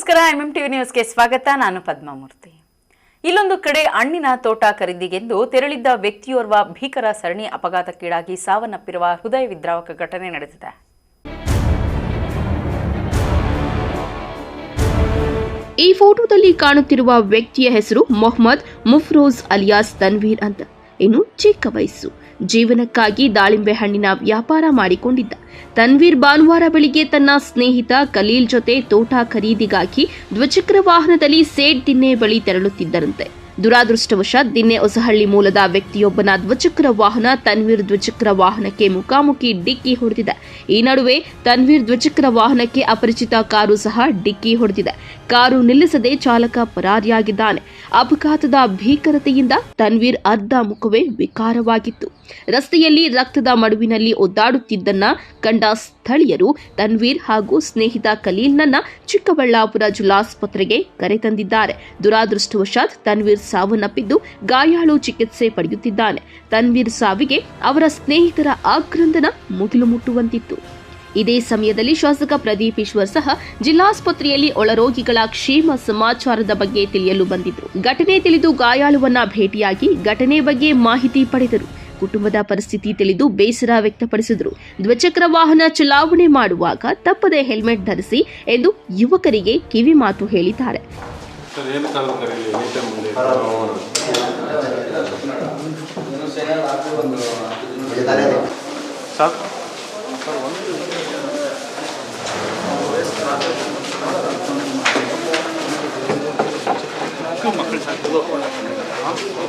ನಮಸ್ಕಾರ. MMTV ನ್ಯೂಸ್ಗೆ ಸ್ವಾಗತ. ನಾನು ಪದ್ಮಾಮೂರ್ತಿ. ಇಲ್ಲೊಂದು ಕಡೆ ಹಣ್ಣಿನ ತೋಟ ಖರೀದಿಗೆಂದು ತೆರಳಿದ್ದ ವ್ಯಕ್ತಿಯೋರ್ವ ಭೀಕರ ಸರಣಿ ಅಪಘಾತಕ್ಕೀಡಾಗಿ ಸಾವನ್ನಪ್ಪಿರುವ ಹೃದಯ ವಿದ್ರಾವಕ ಘಟನೆ ನಡೆದಿದೆ. ಈ ಫೋಟೋದಲ್ಲಿ ಕಾಣುತ್ತಿರುವ ವ್ಯಕ್ತಿಯ ಹೆಸರು ಮೊಹಮ್ಮದ್ ಮುಫ್ರೋಜ್ ಅಲಿಯಾಸ್ ತನ್ವೀರ್ ಅಂತ. ಇನ್ನು ಚಿಕ್ಕ ವಯಸ್ಸು, ಜೀವನಕ್ಕಾಗಿ ದಾಳಿಂಬೆ ಹಣ್ಣಿನ ವ್ಯಾಪಾರ ಮಾಡಿಕೊಂಡಿದ್ದ ತನ್ವೀರ್ ಭಾನುವಾರ ಬೆಳಿಗ್ಗೆ ತನ್ನ ಸ್ನೇಹಿತ ಖಲೀಲ್ ಜೊತೆ ತೋಟ ಖರೀದಿಗಾಗಿ ದ್ವಿಚಕ್ರ ವಾಹನದಲ್ಲಿ ಸೇಡ್ ದಿನ್ನೆ ಬಳಿ ತೆರಳುತ್ತಿದ್ದರಂತೆ. ದುರಾದೃಷ್ಟವಶಾತ್ ದಿನ್ನೆ ಹೊಸಹಳ್ಳಿ ಮೂಲದ ವ್ಯಕ್ತಿಯೊಬ್ಬನ ದ್ವಿಚಕ್ರ ವಾಹನ ತನ್ವೀರ್ ದ್ವಿಚಕ್ರ ವಾಹನಕ್ಕೆ ಮುಖಾಮುಖಿ ಡಿಕ್ಕಿ ಹೊಡೆದಿದೆ. ಈ ನಡುವೆ ತನ್ವೀರ್ ದ್ವಿಚಕ್ರ ವಾಹನಕ್ಕೆ ಅಪರಿಚಿತ ಕಾರು ಸಹ ಡಿಕ್ಕಿ ಹೊಡೆದಿದೆ. ಕಾರು ನಿಲ್ಲಿಸದೆ ಚಾಲಕ ಪರಾರಿಯಾಗಿದ್ದಾನೆ. ಅಪಘಾತದ ಭೀಕರತೆಯಿಂದ ತನ್ವೀರ್ ಅರ್ಧ ಮುಖವೇ ವಿಕಾರವಾಗಿತ್ತು. ರಸ್ತೆಯಲ್ಲಿ ರಕ್ತದ ಮಡುವಿನಲ್ಲಿ ಒದ್ದಾಡುತ್ತಿದ್ದನ್ನ ಕಂಡ ಸ್ಥಳೀಯರು ತನ್ವೀರ್ ಹಾಗೂ ಸ್ನೇಹಿತ ಖಲೀಲ್ನನ್ನ ಚಿಕ್ಕಬಳ್ಳಾಪುರ ಜಿಲ್ಲಾಸ್ಪತ್ರೆಗೆ ಕರೆತಂದಿದ್ದಾರೆ. ದುರಾದೃಷ್ಟವಶಾತ್ ತನ್ವೀರ್ ಸಾವನ್ನಪ್ಪಿದ್ದು, ಗಾಯಾಳು ಚಿಕಿತ್ಸೆ ಪಡೆಯುತ್ತಿದ್ದಾನೆ. ತನ್ವೀರ್ ಸಾವಿಗೆ ಅವರ ಸ್ನೇಹಿತರ ಆಕ್ರಂದನ ಮುಗಿಲು ಮುಟ್ಟುವಂತಿತ್ತು. ಇದೇ ಸಮಯದಲ್ಲಿ ಶಾಸಕ ಪ್ರದೀಪ್ ಈಶ್ವರ್ ಸಹ ಜಿಲ್ಲಾಸ್ಪತ್ರೆಯಲ್ಲಿ ಒಳರೋಗಿಗಳ ಕ್ಷೇಮ ಸಮಾಚಾರದ ಬಗ್ಗೆ ತಿಳಿಯಲು ಬಂದಿದ್ರು. ಘಟನೆ ತಿಳಿದು ಗಾಯಾಳುವನ್ನ ಭೇಟಿಯಾಗಿ ಘಟನೆ ಬಗ್ಗೆ ಮಾಹಿತಿ ಪಡೆದರು. ಕುಟುಂಬದ ಪರಿಸ್ಥಿತಿ ತಿಳಿದು ಬೇಸರ ವ್ಯಕ್ತಪಡಿಸಿದರು. ದ್ವಿಚಕ್ರ ವಾಹನ ಚಲಾವಣೆ ಮಾಡುವಾಗ ತಪ್ಪದೆ ಹೆಲ್ಮೆಟ್ ಧರಿಸಿ ಎಂದು ಯುವಕರಿಗೆ ಕಿವಿ ಮಾತು ಹೇಳಿದ್ದಾರೆ.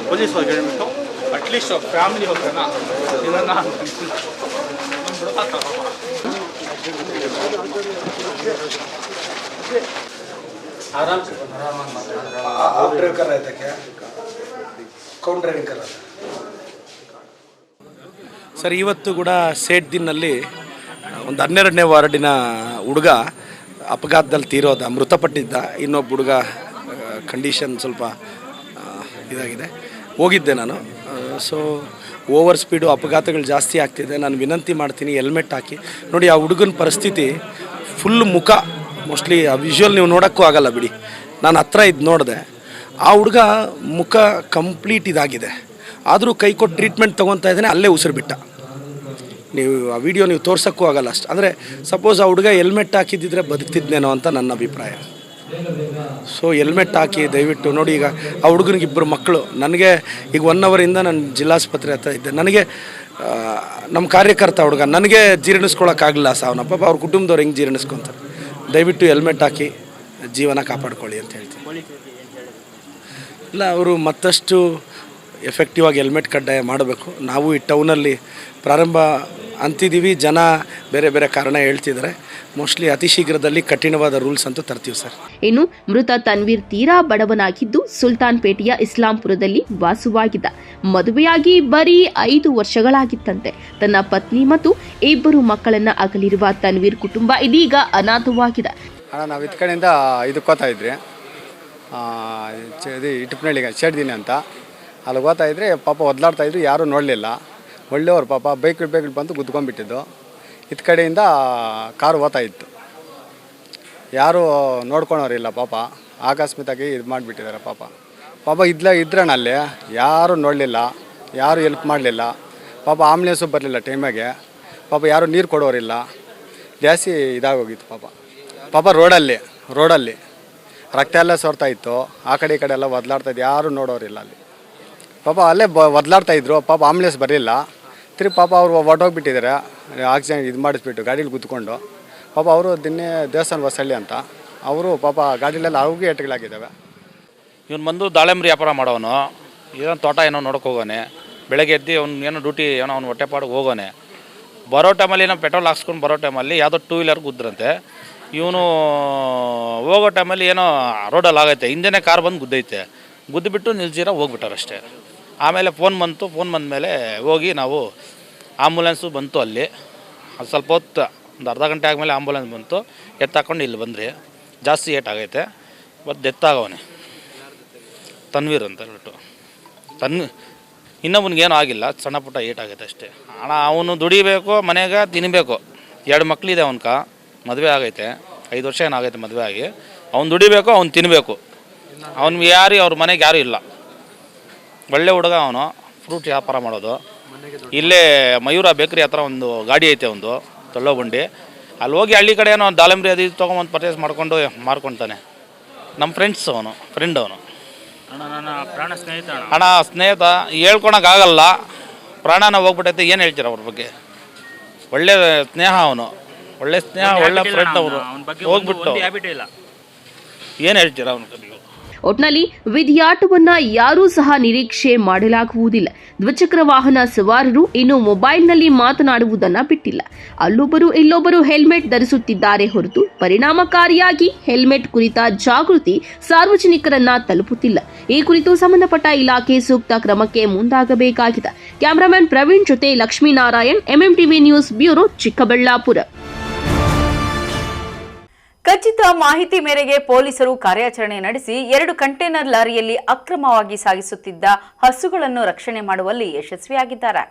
ಪೊಲೀಸ್ ಹೇಳ್ಬಿಟ್ಟು ಅಟ್ಲೀಸ್ಟ್ ಫ್ಯಾಮಿಲಿ ಹೋಗ್ತಾನ ಇದನ್ನ ಸರ್, ಇವತ್ತು ಕೂಡ ಸೇಟ್ ದಿನಲ್ಲಿ ಒಂದು 12ನೇ ವಾರ್ಡಿನ ಹುಡುಗ ಅಪಘಾತದಲ್ಲಿ ತೀರೋದ ಮೃತಪಟ್ಟಿದ್ದ. ಇನ್ನೊಬ್ಬ ಹುಡುಗ ಕಂಡೀಷನ್ ಸ್ವಲ್ಪ ಇದಾಗಿದೆ. ಹೋಗಿದ್ದೆ ನಾನು. ಸೊ ಓವರ್ ಸ್ಪೀಡು ಅಪಘಾತಗಳು ಜಾಸ್ತಿ ಆಗ್ತಿದೆ. ನಾನು ವಿನಂತಿ ಮಾಡ್ತೀನಿ, ಹೆಲ್ಮೆಟ್ ಹಾಕಿ. ನೋಡಿ, ಆ ಹುಡುಗನ ಪರಿಸ್ಥಿತಿ ಫುಲ್ ಮುಖ, ಮೋಸ್ಟ್ಲಿ ಆ ವಿಜುವಲ್ ನೀವು ನೋಡೋಕ್ಕೂ ಆಗಲ್ಲ ಬಿಡಿ. ನಾನು ಹತ್ರ ಇದ್ದು ನೋಡಿದೆ. ಆ ಹುಡುಗ ಮುಖ ಕಂಪ್ಲೀಟ್ ಇದಾಗಿದೆ. ಆದರೂ ಕೈ ಕೊಟ್ಟು ಟ್ರೀಟ್ಮೆಂಟ್ ತೊಗೊತಾ ಇದ್ದಾನೆ. ಅಲ್ಲೇ ಉಸಿರು ಬಿಟ್ಟ. ನೀವು ಆ ವಿಡಿಯೋ ನೀವು ತೋರ್ಸೋಕ್ಕೂ ಆಗಲ್ಲ ಅಷ್ಟು. ಅಂದರೆ ಸಪೋಸ್ ಆ ಹುಡುಗ ಹೆಲ್ಮೆಟ್ ಹಾಕಿದ್ದಿದ್ರೆ ಬದುಕ್ತಿದ್ನೇನೋ ಅಂತ ನನ್ನ ಅಭಿಪ್ರಾಯ. ಸೊ ಹೆಲ್ಮೆಟ್ ಹಾಕಿ ದಯವಿಟ್ಟು ನೋಡಿ. ಈಗ ಆ ಹುಡುಗನಿಗೆ 2 ಮಕ್ಕಳು. ನನಗೆ ಈಗ 1 ಅವರಿಂದ ನಾನು ಜಿಲ್ಲಾಸ್ಪತ್ರೆ ಹತ್ರ ಇದ್ದೆ. ನನಗೆ ನಮ್ಮ ಕಾರ್ಯಕರ್ತ ಹುಡುಗ, ನನಗೆ ಜೀರ್ಣಿಸ್ಕೊಳ್ಳೋಕ್ಕಾಗಲಿಲ್ಲ ಸಾವನ್ನ. ಪಾಪ ಅವ್ರ ಕುಟುಂಬದವ್ರು ಹೆಂಗೆ ಜೀರ್ಣಿಸ್ಕೊತಾರೆ. ದಯವಿಟ್ಟು ಹೆಲ್ಮೆಟ್ ಹಾಕಿ ಜೀವನ ಕಾಪಾಡ್ಕೊಳ್ಳಿ ಅಂತ ಹೇಳ್ತೀನಿ. ಇಲ್ಲ, ಅವರು ಮತ್ತಷ್ಟು ಎಫೆಕ್ಟಿವ್ ಆಗಿ ಹೆಲ್ಮೆಟ್ ಕಡ್ಡಾಯ ಮಾಡಬೇಕು. ನಾವು ಈ ಟೌನಲ್ಲಿ ಪ್ರಾರಂಭ ಅಂತಿದ್ದೀವಿ. ಜನ ಬೇರೆ ಬೇರೆ ಕಾರಣ ಹೇಳ್ತಿದ್ದಾರೆ. ಮೋಸ್ಟ್ಲಿ ಅತಿ ಶೀಘ್ರದಲ್ಲಿ ಕಠಿಣವಾದ ರೂಲ್ಸ್ ಅಂತೂ ತರ್ತೀವಿ ಸರ್. ಇನ್ನು ಮೃತ ತನ್ವೀರ್ ತೀರಾ ಬಡವನಾಗಿದ್ದು ಸುಲ್ತಾನ್ಪೇಟೆಯ ಇಸ್ಲಾಂಪುರದಲ್ಲಿ ವಾಸವಾಗಿದ್ದ. ಮದುವೆಯಾಗಿ ಬರೀ 5 ವರ್ಷಗಳಾಗಿತ್ತಂತೆ. ತನ್ನ ಪತ್ನಿ ಮತ್ತು 2 ಮಕ್ಕಳನ್ನ ಅಗಲಿರುವ ತನ್ವೀರ್ ಕುಟುಂಬ ಇದೀಗ ಅನಾಥವಾಗಿದೆ. ನಾವು ಇತ್ತ ಕಡೆಯಿಂದ ಇದಕ್ಕೆ ಹೋಗ್ತಾ ಇದ್ರಿ, ಇದು ಇಟ್ಟುಪನಹಳ್ಳಿಗೆ ಸೇಡ್ದಿನಿ ಅಂತ. ಅಲ್ಲಿ ಹೋಗ್ತಾ ಇದ್ರೆ ಪಾಪ ಒದ್ಲಾಡ್ತಾ ಇದ್ರು. ಯಾರೂ ನೋಡಲಿಲ್ಲ. ಒಳ್ಳೆಯವ್ರು ಪಾಪ ಬೈಕ್ ಬಂದು ಗುದ್ಕೊಂಡ್ಬಿಟ್ಟಿದ್ದು. ಇತ್ತ ಕಡೆಯಿಂದ ಕಾರು ಹೋಗ್ತಾ ಇತ್ತು. ಯಾರೂ ನೋಡ್ಕೊಳೋರಿಲ್ಲ ಪಾಪ. ಆಕಸ್ಮಿಕವಾಗಿ ಇದು ಮಾಡಿಬಿಟ್ಟಿದ್ದಾರೆ ಪಾಪ ಇದ್ರನಲ್ಲಿ ಯಾರೂ ನೋಡಲಿಲ್ಲ, ಯಾರೂ ಹೆಲ್ಪ್ ಮಾಡಲಿಲ್ಲ ಪಾಪ. ಆಂಬುಲೆನ್ಸು ಬರಲಿಲ್ಲ ಟೈಮಾಗೆ ಪಾಪ. ಯಾರೂ ನೀರು ಕೊಡೋರಿಲ್ಲ. ಜಾಸ್ತಿ ಇದಾಗೋಗಿತ್ತು ಪಾಪ. ರೋಡಲ್ಲಿ ರಕ್ತ ಎಲ್ಲ ಸೋರ್ತಾ ಇತ್ತು. ಆ ಕಡೆ ಈ ಕಡೆ ಎಲ್ಲ ಒದ್ಲಾಡ್ತಾಯಿದ್ದು. ಯಾರೂ ನೋಡೋರಿಲ್ಲ ಅಲ್ಲಿ ಪಾಪ. ಅಲ್ಲೇ ಒದ್ಲಾಡ್ತಾಯಿದ್ರು ಪಾಪ. ಆಂಬುಲೆನ್ಸ್ ಬರಲಿಲ್ಲ. ತಿರುಗಿ ಪಾಪ ಅವರು ಹೊರಟೋಗ್ಬಿಟ್ಟಿದ್ದಾರೆ. ಆಕ್ಸಿಡೆಂಟ್ ಇದು ಮಾಡಿಸ್ಬಿಟ್ಟು ಗಾಡೀಲಿ ಕೂತ್ಕೊಂಡು ಪಾಪ. ಅವರು ದಿನ್ನೇ ದೇವಸ್ಥಾನ ಹೊಸಳ್ಳಿ ಅಂತ ಅವರು ಪಾಪ ಗಾಡಿಲೆಲ್ಲ ಅವ್ರಿಗೆ ಏಟುಗಳಾಗಿದ್ದಾವೆ. ಇವನು ಬಂದು ದಾಳಿಂಬೆ ವ್ಯಾಪಾರ ಮಾಡೋನು. ಏನೋ ತೋಟ ಏನೋ ನೋಡೋಕೆ ಹೋಗೋನೆ. ಬೆಳಗ್ಗೆ ಎದ್ದು ಏನೋ ಡ್ಯೂಟಿ ಏನೋ ಅವ್ನು ಹೊಟ್ಟೆಪಾಡಿಗೆ ಹೋಗೋನೆ. ಬರೋ ಟೈಮಲ್ಲಿ ಏನೋ ಪೆಟ್ರೋಲ್ ಹಾಕ್ಸ್ಕೊಂಡು ಬರೋ ಟೈಮಲ್ಲಿ ಯಾವುದೋ 2 ವೀಲರ್ ಗುದ್ರಂತೆ. ಇವನು ಹೋಗೋ ಟೈಮಲ್ಲಿ ಏನೋ ರೋಡಲ್ಲಿ ಆಗೈತೆ. ಹಿಂದೆನೇ ಕಾರ್ ಬಂದು ಗುದ್ದೈತೆ. ಗುದ್ದುಬಿಟ್ಟು ನಿಲ್ಸಿರ ಹೋಗ್ಬಿಟ್ಟಾರಷ್ಟೇ. ಆಮೇಲೆ ಫೋನ್ ಬಂದ ಮೇಲೆ ಹೋಗಿ ನಾವು ಆಂಬುಲೆನ್ಸು ಬಂತು. ಅಲ್ಲಿ ಅದು ಸ್ವಲ್ಪ ಹೊತ್ತು, ಒಂದು ಅರ್ಧ ಗಂಟೆ ಆದಮೇಲೆ ಆಂಬುಲೆನ್ಸ್ ಬಂತು. ಎತ್ತಾಕೊಂಡು ಇಲ್ಲಿ ಬಂದ್ರಿ. ಜಾಸ್ತಿ ಏಟಾಗೈತೆ. ಬಟ್ ಡೆತ್ ಆಗವನೆ ತನ್ವೀರ್ ಅಂತ ಹೇಳ್ಬಿಟ್ಟು. ಇನ್ನೊಬ್ಬನಿಗೇನು ಆಗಿಲ್ಲ, ಸಣ್ಣ ಪುಟ್ಟ ಏಟಾಗೈತೆ ಅಷ್ಟೇ. ಹಣ ಅವನು ದುಡಿಬೇಕು, ಮನೆಗೆ ತಿನ್ನಬೇಕು. 2 ಮಕ್ಕಳಿದೆ ಅವನ್ಕ. ಮದುವೆ ಆಗೈತೆ, 5 ವರ್ಷ ಏನಾಗೈತೆ ಮದುವೆ ಆಗಿ. ಅವ್ನು ದುಡಿಬೇಕು, ಅವ್ನು ತಿನ್ನಬೇಕು. ಅವ್ನು ಅವ್ರ ಮನೆಗೆ ಯಾರೂ ಇಲ್ಲ. ಒಳ್ಳೆ ಹುಡುಗ ಅವನು, ಫ್ರೂಟ್ ವ್ಯಾಪಾರ ಮಾಡೋದು. ಇಲ್ಲೇ ಮಯೂರ ಬೇಕ್ರಿ ಹತ್ರ ಒಂದು ಗಾಡಿ ಐತೆ, ಒಂದು ತೊಳ್ಳೋ ಬಂಡಿ. ಅಲ್ಲಿ ಹೋಗಿ ಹಳ್ಳಿ ಕಡೆ ಏನೋ ದಾಳಿಂಬ್ರಿ ಅದು ಇದು ತೊಗೊಂಬಂದು ಪರ್ಚೇಸ್ ಮಾಡ್ಕೊಂಡು ಮಾರ್ಕೊತಾನೆ. ನಮ್ಮ ಫ್ರೆಂಡ್ ಅವನು ಅಣ್ಣ ಸ್ನೇಹಿತ. ಹೇಳ್ಕೊಳಕ್ಕಾಗಲ್ಲ, ಪ್ರಾಣನ ಹೋಗ್ಬಿಟ್ಟೈತೆ. ಏನು ಹೇಳ್ತೀರ ಅವ್ರ ಬಗ್ಗೆ? ಒಳ್ಳೆ ಸ್ನೇಹ ಅವನು, ಒಳ್ಳೆ ಸ್ನೇಹ, ಒಳ್ಳೆ ಫ್ರೆಂಡ್ ಅವರು. ಹೋಗ್ಬಿಟ್ಟು ಏನು ಹೇಳ್ತೀರ ಅವನು? ಒಟ್ನಲ್ಲಿ ವಿಧಿಯಾಟವನ್ನ ಯಾರೂ ಸಹ ನಿರೀಕ್ಷೆ ಮಾಡಲಾಗುವುದಿಲ್ಲ. ದ್ವಿಚಕ್ರ ವಾಹನ ಸವಾರರು ಇನ್ನು ಮೊಬೈಲ್ನಲ್ಲಿ ಮಾತನಾಡುವುದನ್ನ ಬಿಟ್ಟಿಲ್ಲ. ಅಲ್ಲೊಬ್ಬರು ಇಲ್ಲೊಬ್ಬರು ಹೆಲ್ಮೆಟ್ ಧರಿಸುತ್ತಿದ್ದಾರೆ ಹೊರತು ಪರಿಣಾಮಕಾರಿಯಾಗಿ ಹೆಲ್ಮೆಟ್ ಕುರಿತ ಜಾಗೃತಿ ಸಾರ್ವಜನಿಕರನ್ನ ತಲುಪುತ್ತಿಲ್ಲ. ಈ ಕುರಿತು ಸಂಬಂಧಪಟ್ಟ ಇಲಾಖೆ ಸೂಕ್ತ ಕ್ರಮಕ್ಕೆ ಮುಂದಾಗಬೇಕಾಗಿದೆ. ಕ್ಯಾಮರಾಮನ್ ಪ್ರವೀಣ್ ಜೊತೆ Lakshminarayan, MMTV news bureau, Chikkaballapur. ಖಚಿತ ಮಾಹಿತಿ ಮೇರೆಗೆ ಪೊಲೀಸರು ಕಾರ್ಯಾಚರಣೆ ನಡೆಸಿ 2 ಕಂಟೇನರ್ ಲಾರಿಯಲ್ಲಿ ಅಕ್ರಮವಾಗಿ ಸಾಗಿಸುತ್ತಿದ್ದ ಹಸುಗಳನ್ನು ರಕ್ಷಣೆ ಮಾಡುವಲ್ಲಿ ಯಶಸ್ವಿಯಾಗಿದ್ದಾರೆ.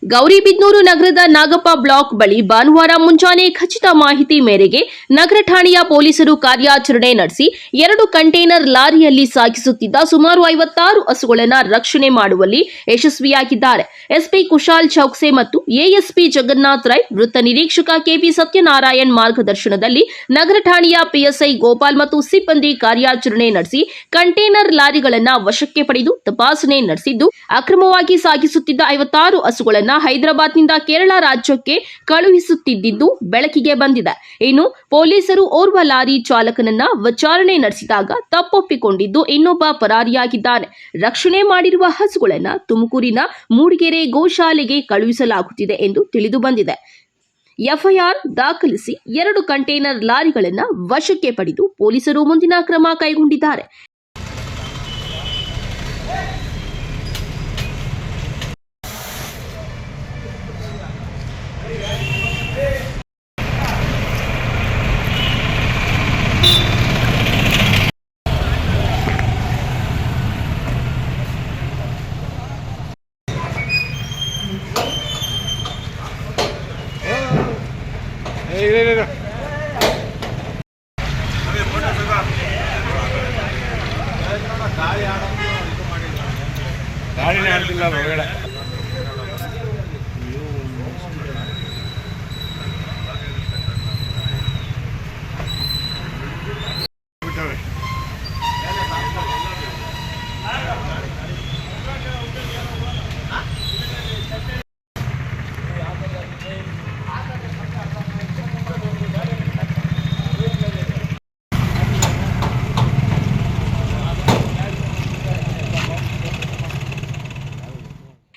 ಗೌರಿಬಿದನೂರು ನಗರದ ನಾಗಪ್ಪ ಬ್ಲಾಕ್ ಬಳಿ ಭಾನುವಾರ ಮುಂಜಾನೆ ಖಚಿತ ಮಾಹಿತಿ ಮೇರೆಗೆ ನಗರ ಠಾಣೆಯ ಪೊಲೀಸರು ಕಾರ್ಯಾಚರಣೆ ನಡೆಸಿ 2 ಕಂಟೇನರ್ ಲಾರಿಯಲ್ಲಿ ಸಾಗಿಸುತ್ತಿದ್ದ ಸುಮಾರು 56 ಹಸುಗಳನ್ನು ರಕ್ಷಣೆ ಮಾಡುವಲ್ಲಿ ಯಶಸ್ವಿಯಾಗಿದ್ದಾರೆ. ಎಸ್ಪಿ ಕುಶಾಲ್ ಚೌಕ್ಸೆ ಮತ್ತು ಎಎಸ್ಪಿ ಜಗನ್ನಾಥ್ ರೈ, ವೃತ್ತ ನಿರೀಕ್ಷಕ ಕೆಪಿ ಸತ್ಯನಾರಾಯಣ್ ಮಾರ್ಗದರ್ಶನದಲ್ಲಿ ನಗರ ಠಾಣೆಯ ಪಿಎಸ್ಐ ಗೋಪಾಲ್ ಮತ್ತು ಸಿಬ್ಬಂದಿ ಕಾರ್ಯಾಚರಣೆ ನಡೆಸಿ ಕಂಟೇನರ್ ಲಾರಿಗಳನ್ನು ವಶಕ್ಕೆ ಪಡೆದು ತಪಾಸಣೆ ನಡೆಸಿದ್ದು, ಅಕ್ರಮವಾಗಿ ಸಾಗಿಸುತ್ತಿದ್ದ 56 ಹಸುಗಳನ್ನು ಹೈದರಾಬಾದ್ನಿಂದ ಕೇರಳ ರಾಜ್ಯಕ್ಕೆ ಕಳುಹಿಸುತ್ತಿದ್ದು ಬೆಳಕಿಗೆ ಬಂದಿದೆ. ಇನ್ನು ಪೊಲೀಸರು ಓರ್ವ ಲಾರಿ ಚಾಲಕನನ್ನ ವಿಚಾರಣೆ ನಡೆಸಿದಾಗ ತಪ್ಪೊಪ್ಪಿಕೊಂಡಿದ್ದು ಇನ್ನೊಬ್ಬ ಪರಾರಿಯಾಗಿದ್ದಾನೆ. ರಕ್ಷಣೆ ಮಾಡಿರುವ ಹಸುಗಳನ್ನು ತುಮಕೂರಿನ ಮೂಡಿಗೆರೆ ಗೋಶಾಲೆಗೆ ಕಳುಹಿಸಲಾಗುತ್ತಿದೆ ಎಂದು ತಿಳಿದು ಬಂದಿದೆ. ಎಫ್ಐಆರ್ ದಾಖಲಿಸಿ 2 ಕಂಟೇನರ್ ಲಾರಿಗಳನ್ನು ವಶಕ್ಕೆ ಪಡೆದು ಪೊಲೀಸರು ಮುಂದಿನ ಕ್ರಮ ಕೈಗೊಂಡಿದ್ದಾರೆ.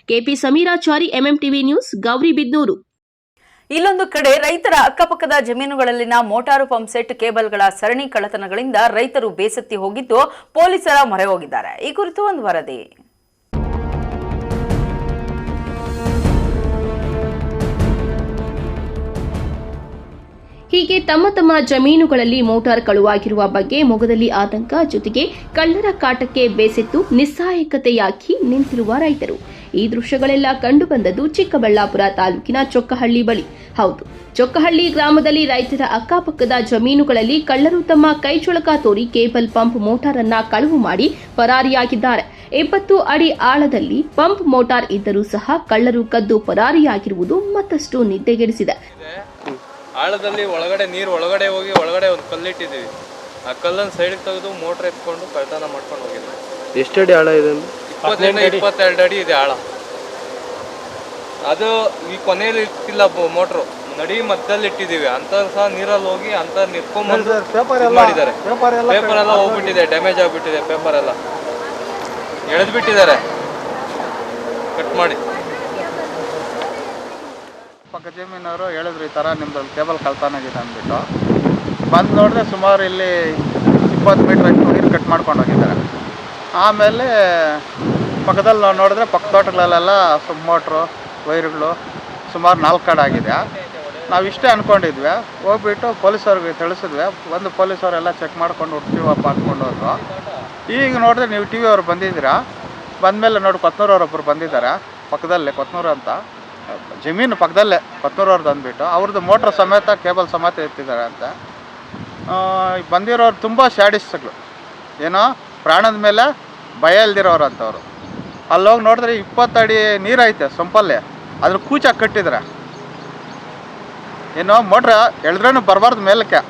KP Samirachari, MMTV news, Gauribidanur. ಇಲ್ಲೊಂದು ಕಡೆ ರೈತರ ಅಕ್ಕಪಕ್ಕದ ಜಮೀನುಗಳಲ್ಲಿನ ಮೋಟಾರು ಪಂಪ್ ಸೆಟ್ ಕೇಬಲ್ಗಳ ಸರಣಿ ಕಳ್ಳತನಗಳಿಂದ ರೈತರು ಬೇಸತ್ತಿ ಹೋಗಿದ್ದು ಪೊಲೀಸರ ಮೊರೆ ಹೋಗಿದ್ದಾರೆ. ಈ ಕುರಿತು ಒಂದು ವರದಿ. ಹೀಗೆ ತಮ್ಮ ತಮ್ಮ ಜಮೀನುಗಳಲ್ಲಿ ಮೋಟಾರ್ ಕಳುವಾಗಿರುವ ಬಗ್ಗೆ ಮೊಗದಲ್ಲಿ ಆತಂಕ, ಜೊತೆಗೆ ಕಳ್ಳರ ಕಾಟಕ್ಕೆ ಬೇಸೆತ್ತು ನಿಸ್ಸಹಾಯಕತೆಯಾಗಿ ನಿಂತಿರುವ ರೈತರು. ಈ ದೃಶ್ಯಗಳೆಲ್ಲ ಕಂಡುಬಂದದ್ದು ಚಿಕ್ಕಬಳ್ಳಾಪುರ ತಾಲೂಕಿನ ಚೊಕ್ಕಹಳ್ಳಿ ಬಳಿ. ಹೌದು, ಚೊಕ್ಕಹಳ್ಳಿ ಗ್ರಾಮದಲ್ಲಿ ರೈತರ ಅಕ್ಕಪಕ್ಕದ ಜಮೀನುಗಳಲ್ಲಿ ಕಳ್ಳರು ತಮ್ಮ ಕೈಚೊಳಕ ತೋರಿ ಕೇಬಲ್ ಪಂಪ್ ಮೋಟಾರ್ ಅನ್ನ ಕಳವು ಮಾಡಿ ಪರಾರಿಯಾಗಿದ್ದಾರೆ. 20 ಅಡಿ ಆಳದಲ್ಲಿ ಪಂಪ್ ಮೋಟಾರ್ ಇದ್ದರೂ ಸಹ ಕಳ್ಳರು ಕದ್ದು ಪರಾರಿಯಾಗಿರುವುದು ಮತ್ತಷ್ಟು ನಿದ್ದೆಗೆಡಿಸಿದೆ. ಆಳದಲ್ಲಿ ಒಳಗಡೆ ನೀರು ಒಳಗಡೆ ಹೋಗಿ ಒಳಗಡೆ ಒಂದು ಕಲ್ಲಿಟ್ಟಿದ್ದೀವಿ. ಆ ಕಲ್ಲನ್ನು ಸೈಡ್ಗೆ ತೆಗೆದು ಮೋಟ್ರ್ ಎತ್ಕೊಂಡು ಕಳ್ತನ ಮಾಡ್ಕೊಂಡು ಹೋಗಿದ್ದಾರೆ. ಎಷ್ಟು ಅಡಿ ಆಳ ಇದೆ? 22 ಅಡಿ ಇದೆ ಆಳ. ಅದು ಈ ಕೊನೆಯಲ್ಲಿ ಇಟ್ಟಿಲ್ಲ ಮೋಟ್ರು, ನಡಿ ಮಧ್ಯದಲ್ಲಿ ಇಟ್ಟಿದ್ದೀವಿ. ಅಂತ ಸಹ ನೀರಲ್ಲಿ ಹೋಗಿ ಅಂತ ನಿತ್ಕೊಂಡ್ಬಂದು ಮಾಡಿದ್ದಾರೆ. ಪೇಪರ್ ಎಲ್ಲ ಹೋಗ್ಬಿಟ್ಟಿದೆ, ಡ್ಯಾಮೇಜ್ ಆಗಿಬಿಟ್ಟಿದೆ. ಪೇಪರ್ ಎಲ್ಲ ಎಳೆದ್ಬಿಟ್ಟಿದ್ದಾರೆ ಕಟ್ ಮಾಡಿ. ಪಕ್ಕ ಜಮೀನವರು ಹೇಳಿದ್ರು ಈ ಥರ ನಿಮ್ಮದು ಕೇಬಲ್ ಕಳ್ತನಾಗಿದೆ ಅಂದ್ಬಿಟ್ಟು ಬಂದು ನೋಡಿದ್ರೆ ಸುಮಾರು ಇಲ್ಲಿ 20 ಮೀಟ್ರ್ ಅಷ್ಟು ನೀರು ಕಟ್ ಮಾಡ್ಕೊಂಡು ಹೋಗಿದ್ದಾರೆ. ಆಮೇಲೆ ಪಕ್ಕದಲ್ಲಿ ನಾವು ನೋಡಿದ್ರೆ ಪಕ್ಕ ತೋಟಗಳಲ್ಲೆಲ್ಲ ಮೋಟ್ರು ವೈರ್ಗಳು ಸುಮಾರು 4 ಕಡೆ ಆಗಿದೆ. ನಾವಿಷ್ಟೇ ಅಂದ್ಕೊಂಡಿದ್ವಿ. ಹೋಗ್ಬಿಟ್ಟು ಪೊಲೀಸವ್ರಿಗೆ ತಿಳಿಸಿದ್ವಿ. ಒಂದು ಪೊಲೀಸವರೆಲ್ಲ ಚೆಕ್ ಮಾಡ್ಕೊಂಡು ಹುಡ್ತೀವಪ್ಪ ಅಂದ್ಕೊಂಡು ಹೋದ್ರು. ಈಗ ನೋಡಿದ್ರೆ ನೀವು ಟಿ ವಿ ಅವ್ರು ಬಂದಿದ್ದೀರಾ. ಬಂದಮೇಲೆ ನೋಡಿ ಕೊತ್ನೂರವ್ರೊಬ್ಬರು ಬಂದಿದ್ದಾರೆ ಪಕ್ಕದಲ್ಲೇ, ಕೊತ್ನೂರು ಅಂತ ಜಮೀನು ಪಕ್ಕದಲ್ಲೇ ಕೊತ್ನೂರವ್ರದ್ದು ಅಂದ್ಬಿಟ್ಟು ಅವ್ರದ್ದು ಮೋಟ್ರ್ ಸಮೇತ ಕೇಬಲ್ ಸಮೇತ ಎತ್ತಿದ್ದಾರೆ ಅಂತ. ಬಂದಿರೋರು ತುಂಬ ಸ್ಯಾಡಿಸ್ಟ್ಗಳು, ಏನೋ ಪ್ರಾಣದ ಮೇಲೆ ಭಯ ಇಲ್ದಿರೋರು ಅಂತವ್ರು. ಅಲ್ಲೋಗಿ ನೋಡಿದ್ರೆ 20 ಅಡಿ ನೀರೈತೆ ಸೊಂಪಲ್ಲೇ, ಅದ್ರ ಕೂಚ ಕಟ್ಟಿದ್ರೆ ಏನೋ ಮೋಟ್ರ್ ಎಳೆದ್ರೂ ಬರಬಾರ್ದು ಮೇಲಕ್ಕೆ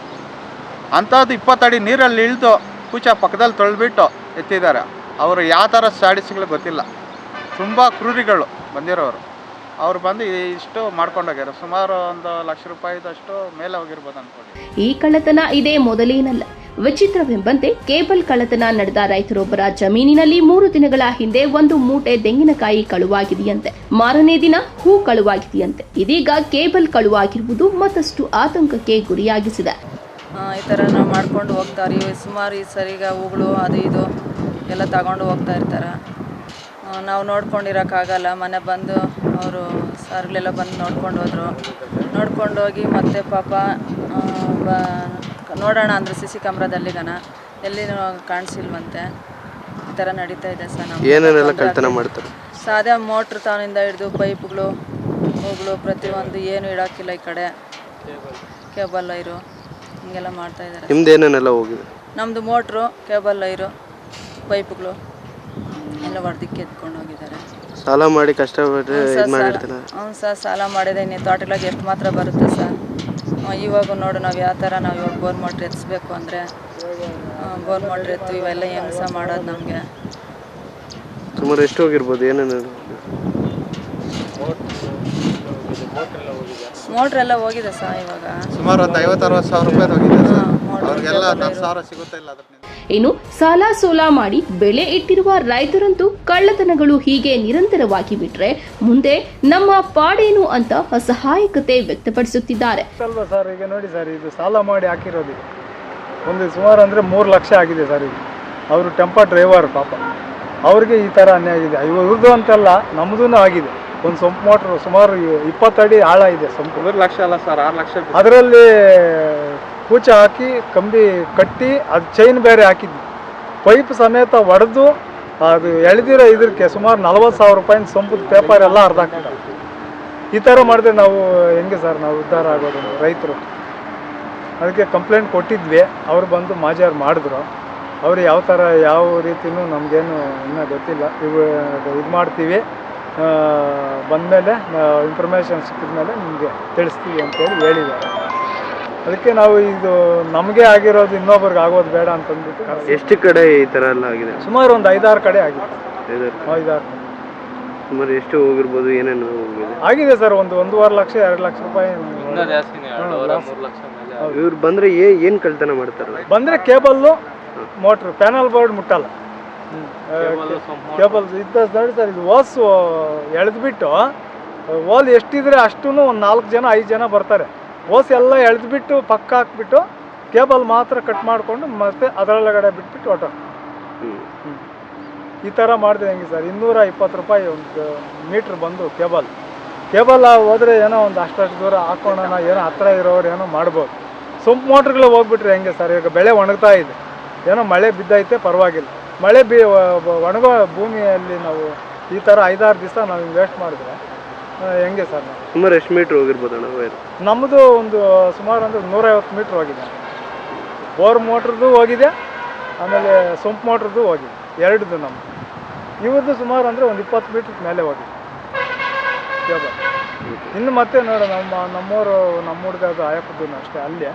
ಅಂಥದ್ದು 20 ಅಡಿ ನೀರಲ್ಲಿ ಇಳಿದು ಕೂಚ ಪಕ್ಕದಲ್ಲಿ ತೊಳೆದ್ಬಿಟ್ಟು ಎತ್ತಿದ್ದಾರೆ. ಅವರು ಯಾವ ಥರ ಸ್ಯಾಡಿಸ್ಟ್ಗಳು ಗೊತ್ತಿಲ್ಲ, ತುಂಬ ಕ್ರೂರಿಗಳು ಬಂದಿರೋರು. ಅವ್ರು ಬಂದು ಇಷ್ಟು ಮಾಡ್ಕೊಂಡೋಗ್ಯಾರ. ಸುಮಾರು 1 ಲಕ್ಷ ರೂಪಾಯಿದಷ್ಟು ಮೇಲೆ ಹೋಗಿರ್ಬೋದು ಅಂದ್ಕೊಂಡು. ಈ ಕಳ್ಳತನ ಇದೇ ಮೊದಲೇನಲ್ಲ. ವಿಚಿತ್ರವೆಂಬಂತೆ ಕೇಬಲ್ ಕಳ್ಳತನ ನಡೆದ ರೈತರೊಬ್ಬರ ಜಮೀನಿನಲ್ಲಿ 3 ದಿನಗಳ ಹಿಂದೆ 1 ಮೂಟೆ ತೆಂಗಿನಕಾಯಿ ಕಳುವಾಗಿದೆಯಂತೆ. ಮಾರನೇ ದಿನ ಹೂ ಕಳುವಾಗಿದೆಯಂತೆ. ಇದೀಗ ಕೇಬಲ್ ಕಳುವಾಗಿರುವುದು ಮತ್ತಷ್ಟು ಆತಂಕಕ್ಕೆ ಗುರಿಯಾಗಿಸಿದೆ. ಈ ಥರ ನಾವು ಮಾಡ್ಕೊಂಡು ಹೋಗ್ತಾರೆ. ಸುಮಾರು ಈ ಸರಿಗ ಹೂಗಳು ಅದು ಇದು ಎಲ್ಲ ತಗೊಂಡು ಹೋಗ್ತಾ ಇರ್ತಾರೆ. ನಾವು ನೋಡ್ಕೊಂಡಿರೋಕ್ಕಾಗಲ್ಲ. ಮನೆ ಬಂದು ಅವರು ಸಾರ್ಗಳೆಲ್ಲ ಬಂದು ನೋಡ್ಕೊಂಡು ಹೋದರು. ನೋಡ್ಕೊಂಡು ಹೋಗಿ ಮತ್ತೆ ಪಾಪ ನೋಡೋಣ ಅಂದರೆ CC ಕ್ಯಾಮ್ರಾದಲ್ಲಿಗನ ಎಲ್ಲಿ ಕಾಣಿಸಿಲ್ವಂತೆ. ಈ ಥರ ನಡೀತಾ ಇದೆ ಸರ್. ನಾವು ಏನೇನೆಲ್ಲ ಕಳ್ತನ ಮಾಡ್ತಾರೆ? ಸಾದಾ ಮೋಟ್ರ್ ತಾನಿಂದ ಹಿಡಿದು ಪೈಪ್ಗಳು ಹೂಗಳು ಪ್ರತಿಯೊಂದು ಏನು ಇಡೋಕ್ಕಿಲ್ಲ. ಈ ಕಡೆ ಕೇಬಲ್ ಲೈರು ಹಿಂಗೆಲ್ಲ ಮಾಡ್ತಾಯಿದ್ದಾರೆ. ನಿಮ್ದು ಏನೇನೆಲ್ಲ ಹೋಗಿದೆ? ನಮ್ಮದು ಮೋಟ್ರು, ಕೇಬಲ್ ಲೈರು, ಪೈಪ್ಗಳು ಎಲ್ಲ ಹೊಡೆದಿಕ್ಕೆ ಎತ್ಕೊಂಡು ಹೋಗಿದ್ದಾರೆ. ಸಾಲ ಮಾಡಿ ಕಷ್ಟಪಟ್ಟು ಮಾಡಿರ್ತಾರೆ. ಹ್ಞೂ ಸರ್, ಸಾಲ ಮಾಡಿದೆ. ಇನ್ನು ತೋಟಗಳಿಗೆ ಎಷ್ಟು ಮಾತ್ರ ಬರುತ್ತೆ ಸರ್. ಇವಾಗ ನೋಡು ನಾವು ಯಾವ ಥರ ನಾವು ಇವಾಗ ಬೋರ್ ಮೋಟ್ರ್ ಎತ್ತಿಸ್ಬೇಕು ಅಂದರೆ ಬೋರ್ ಮೋಟ್ರ್ ಎತ್ತು ಇವೆಲ್ಲ ಹೆಂಗೆ ಸಹ ಮಾಡೋದು ನಮಗೆ. ಸುಮಾರು ಎಷ್ಟು ಹೋಗಿರ್ಬೋದು? ಏನೇನು ಮೋಟ್ರೆಲ್ಲ ಹೋಗಿದೆ ಸರ್. ಇವಾಗ ಸುಮಾರು ಒಂದು 50-60 ಸಾವಿರ ರೂಪಾಯಿ ಹೋಗಿದೆ ಸರ್. ಅವ್ರಿಗೆಲ್ಲ 10,000 ಸಿಗುತ್ತೆ ಇಲ್ಲ ಅದಕ್ಕೆ. ಇನ್ನು ಸಾಲ ಸೋಲ ಮಾಡಿ ಬೆಳೆ ಇಟ್ಟಿರುವ ರೈತರಂತೂ ಕಳ್ಳತನಗಳು ಹೀಗೆ ನಿರಂತರವಾಗಿ ಬಿಟ್ರೆ ಮುಂದೆ ನಮ್ಮ ಪಾಡೇನು ಅಂತ ಅಸಹಾಯಕತೆ ವ್ಯಕ್ತಪಡಿಸುತ್ತಿದ್ದಾರೆ. ಅಲ್ವಾ ಸರ್, ಈಗ ನೋಡಿ ಸರ್, ಇದು ಸಾಲ ಮಾಡಿ ಹಾಕಿರೋದು ಒಂದು ಸುಮಾರು ಅಂದರೆ 3 ಲಕ್ಷ ಆಗಿದೆ ಸರ್. ಇದು ಅವರು ಟೆಂಪೋ ಡ್ರೈವರ್ ಪಾಪ, ಅವ್ರಿಗೆ ಈ ಥರ ಅನ್ಯಾಯ ಆಗಿದೆ. ಇವ್ರದ್ದು ಅಂತಲ್ಲ, ನಮ್ಮದೂ ಆಗಿದೆ. ಒಂದು ಸೊಂಪು ಮೋಟ್ರು ಸುಮಾರು 20 ಅಡಿ ಆಳ ಇದೆ ಸೊಂಪು. 3 ಲಕ್ಷ ಅಲ್ಲ ಸರ್, 6 ಲಕ್ಷ. ಅದರಲ್ಲಿ ಕೂಚ ಹಾಕಿ ಕಂಬಿ ಕಟ್ಟಿ ಅದು ಚೈನ್ ಬೇರೆ ಹಾಕಿದ್ವಿ. ಪೈಪ್ ಸಮೇತ ಒಡೆದು ಅದು ಎಳೆದಿರೋ ಇದಕ್ಕೆ ಸುಮಾರು 40,000 ರೂಪಾಯಿನ ಸೊಂಪದ ಪೇಪರ್ ಎಲ್ಲ ಅರ್ಧಾಕಿದ್ದಾರೆ. ಈ ಥರ ಮಾಡಿದ್ರೆ ನಾವು ಹೆಂಗೆ ಸರ್ ನಾವು ಉದ್ಧಾರ ಆಗೋದು ರೈತರು? ಅದಕ್ಕೆ ಕಂಪ್ಲೇಂಟ್ ಕೊಟ್ಟಿದ್ವಿ. ಅವರು ಬಂದು ಮಾಜಾರು ಮಾಡಿದ್ರು. ಅವರು ಯಾವ ಥರ ಯಾವ ರೀತಿಯೂ ನಮಗೇನು ಇನ್ನೂ ಗೊತ್ತಿಲ್ಲ. ಇದು ಮಾಡ್ತೀವಿ, ಬಂದಮೇಲೆ ಇನ್ಫಾರ್ಮೇಷನ್ ಸಿಕ್ಕಿದ ಮೇಲೆ ನಿಮಗೆ ತಿಳಿಸ್ತೀವಿ ಅಂತೇಳಿ ಹೇಳಿದ್ದಾರೆ. ಅದಕ್ಕೆ ನಾವು ಇದು ನಮಗೆ ಆಗಿರೋದು ಇನ್ನೊಬ್ರಿಗೆ ಆಗೋದು ಬೇಡ ಅಂತಂದ್ಬಿಟ್ಟು. ಎಷ್ಟು ಕಡೆ ಈ ಥರ ಎಲ್ಲ ಆಗಿದೆ? ಸುಮಾರು ಒಂದು 5-6 ಕಡೆ ಆಗಿದೆ. 5-6 ಸುಮಾರು ಎಷ್ಟು ಹೋಗಿರ್ಬೋದು? ಏನೇನು ಆಗಿದೆ ಸರ್? ಒಂದು 1.5 ಲಕ್ಷ 2 ಲಕ್ಷ ರೂಪಾಯಿ. ಇವ್ರು ಬಂದರೆ ಏನು ಕಳ್ತನ ಮಾಡ್ತಾರೆ? ಬಂದರೆ ಕೇಬಲ್ಲು, ಮೋಟ್ರು, ಪ್ಯಾನಲ್ ಬೋರ್ಡ್ ಮುಟ್ಟಲ್ಲ. ಕೇಬಲ್ ಇದ್ದ ನೋಡಿ ಸರ್, ಇದು ಓಸು ಎಳೆದ್ಬಿಟ್ಟು ಓಲ್ ಎಷ್ಟಿದ್ರೆ ಅಷ್ಟೂ ಒಂದು 4 ಜನ 5 ಜನ ಬರ್ತಾರೆ. ಓಸ್ ಎಲ್ಲ ಎಳೆದ್ಬಿಟ್ಟು ಪಕ್ಕ ಹಾಕ್ಬಿಟ್ಟು ಕೇಬಲ್ ಮಾತ್ರ ಕಟ್ ಮಾಡಿಕೊಂಡು ಮತ್ತೆ ಅದರೊಳಗಡೆ ಬಿಟ್ಬಿಟ್ಟು ಹೊಟ್ಟು ಈ ಥರ ಮಾಡಿದ್ರೆ ಹೆಂಗೆ ಸರ್? 220 ರೂಪಾಯಿ ಒಂದು ಮೀಟ್ರ್ ಬಂದು ಕೇಬಲ್ ಹೋದರೆ ಏನೋ ಒಂದು ಅಷ್ಟು ದೂರ ಹಾಕೋಣ, ಏನೋ ಹತ್ತಿರ ಇರೋರು ಏನೋ ಮಾಡ್ಬೋದು. ಸೊಂಪು ಮೋಟ್ರ್ಗಳು ಹೋಗ್ಬಿಟ್ರೆ ಹೆಂಗೆ ಸರ್? ಈಗ ಬೆಳೆ ಒಣಗ್ತಾ ಇದೆ, ಏನೋ ಮಳೆ ಬಿದ್ದೈತೆ ಪರವಾಗಿಲ್ಲ. ಮಳೆ ಒಣಗೋ ಭೂಮಿಯಲ್ಲಿ ನಾವು ಈ ಥರ 5-6 ದಿವಸ ನಾವು ವೇಸ್ಟ್ ಮಾಡಿದ್ರೆ ಹೆಂಗೆ ಸರ್? ನಾವು ಸುಮಾರು ಎಷ್ಟು ಮೀಟ್ರ್ ಹೋಗಿರ್ಬೋದಣ್ಣ ವೈರ್? ನಮ್ಮದು ಒಂದು ಸುಮಾರು ಅಂದರೆ 150 ಮೀಟ್ರ್ ಹೋಗಿದೆ. ಬೋರ್ ಮೋಟ್ರದ್ದು ಹೋಗಿದೆ, ಆಮೇಲೆ ಸೊಂಪು ಮೋಟ್ರದ್ದು ಹೋಗಿದೆ, 2 ನಮ್ಮದು. ಇವ್ರದ್ದು ಸುಮಾರು ಅಂದರೆ ಒಂದು 20 ಮೀಟ್ರ್ ಮೇಲೆ ಹೋಗಿದೆ ಕೇಬಲ್. ಇನ್ನು ಮತ್ತೆ ನೋಡು ನಮ್ಮೂರು ನಮ್ಮ ಹುಡುಗದು ಆಯಪ್ಪದ್ದು ಅಷ್ಟೇ, ಅಲ್ಲೇ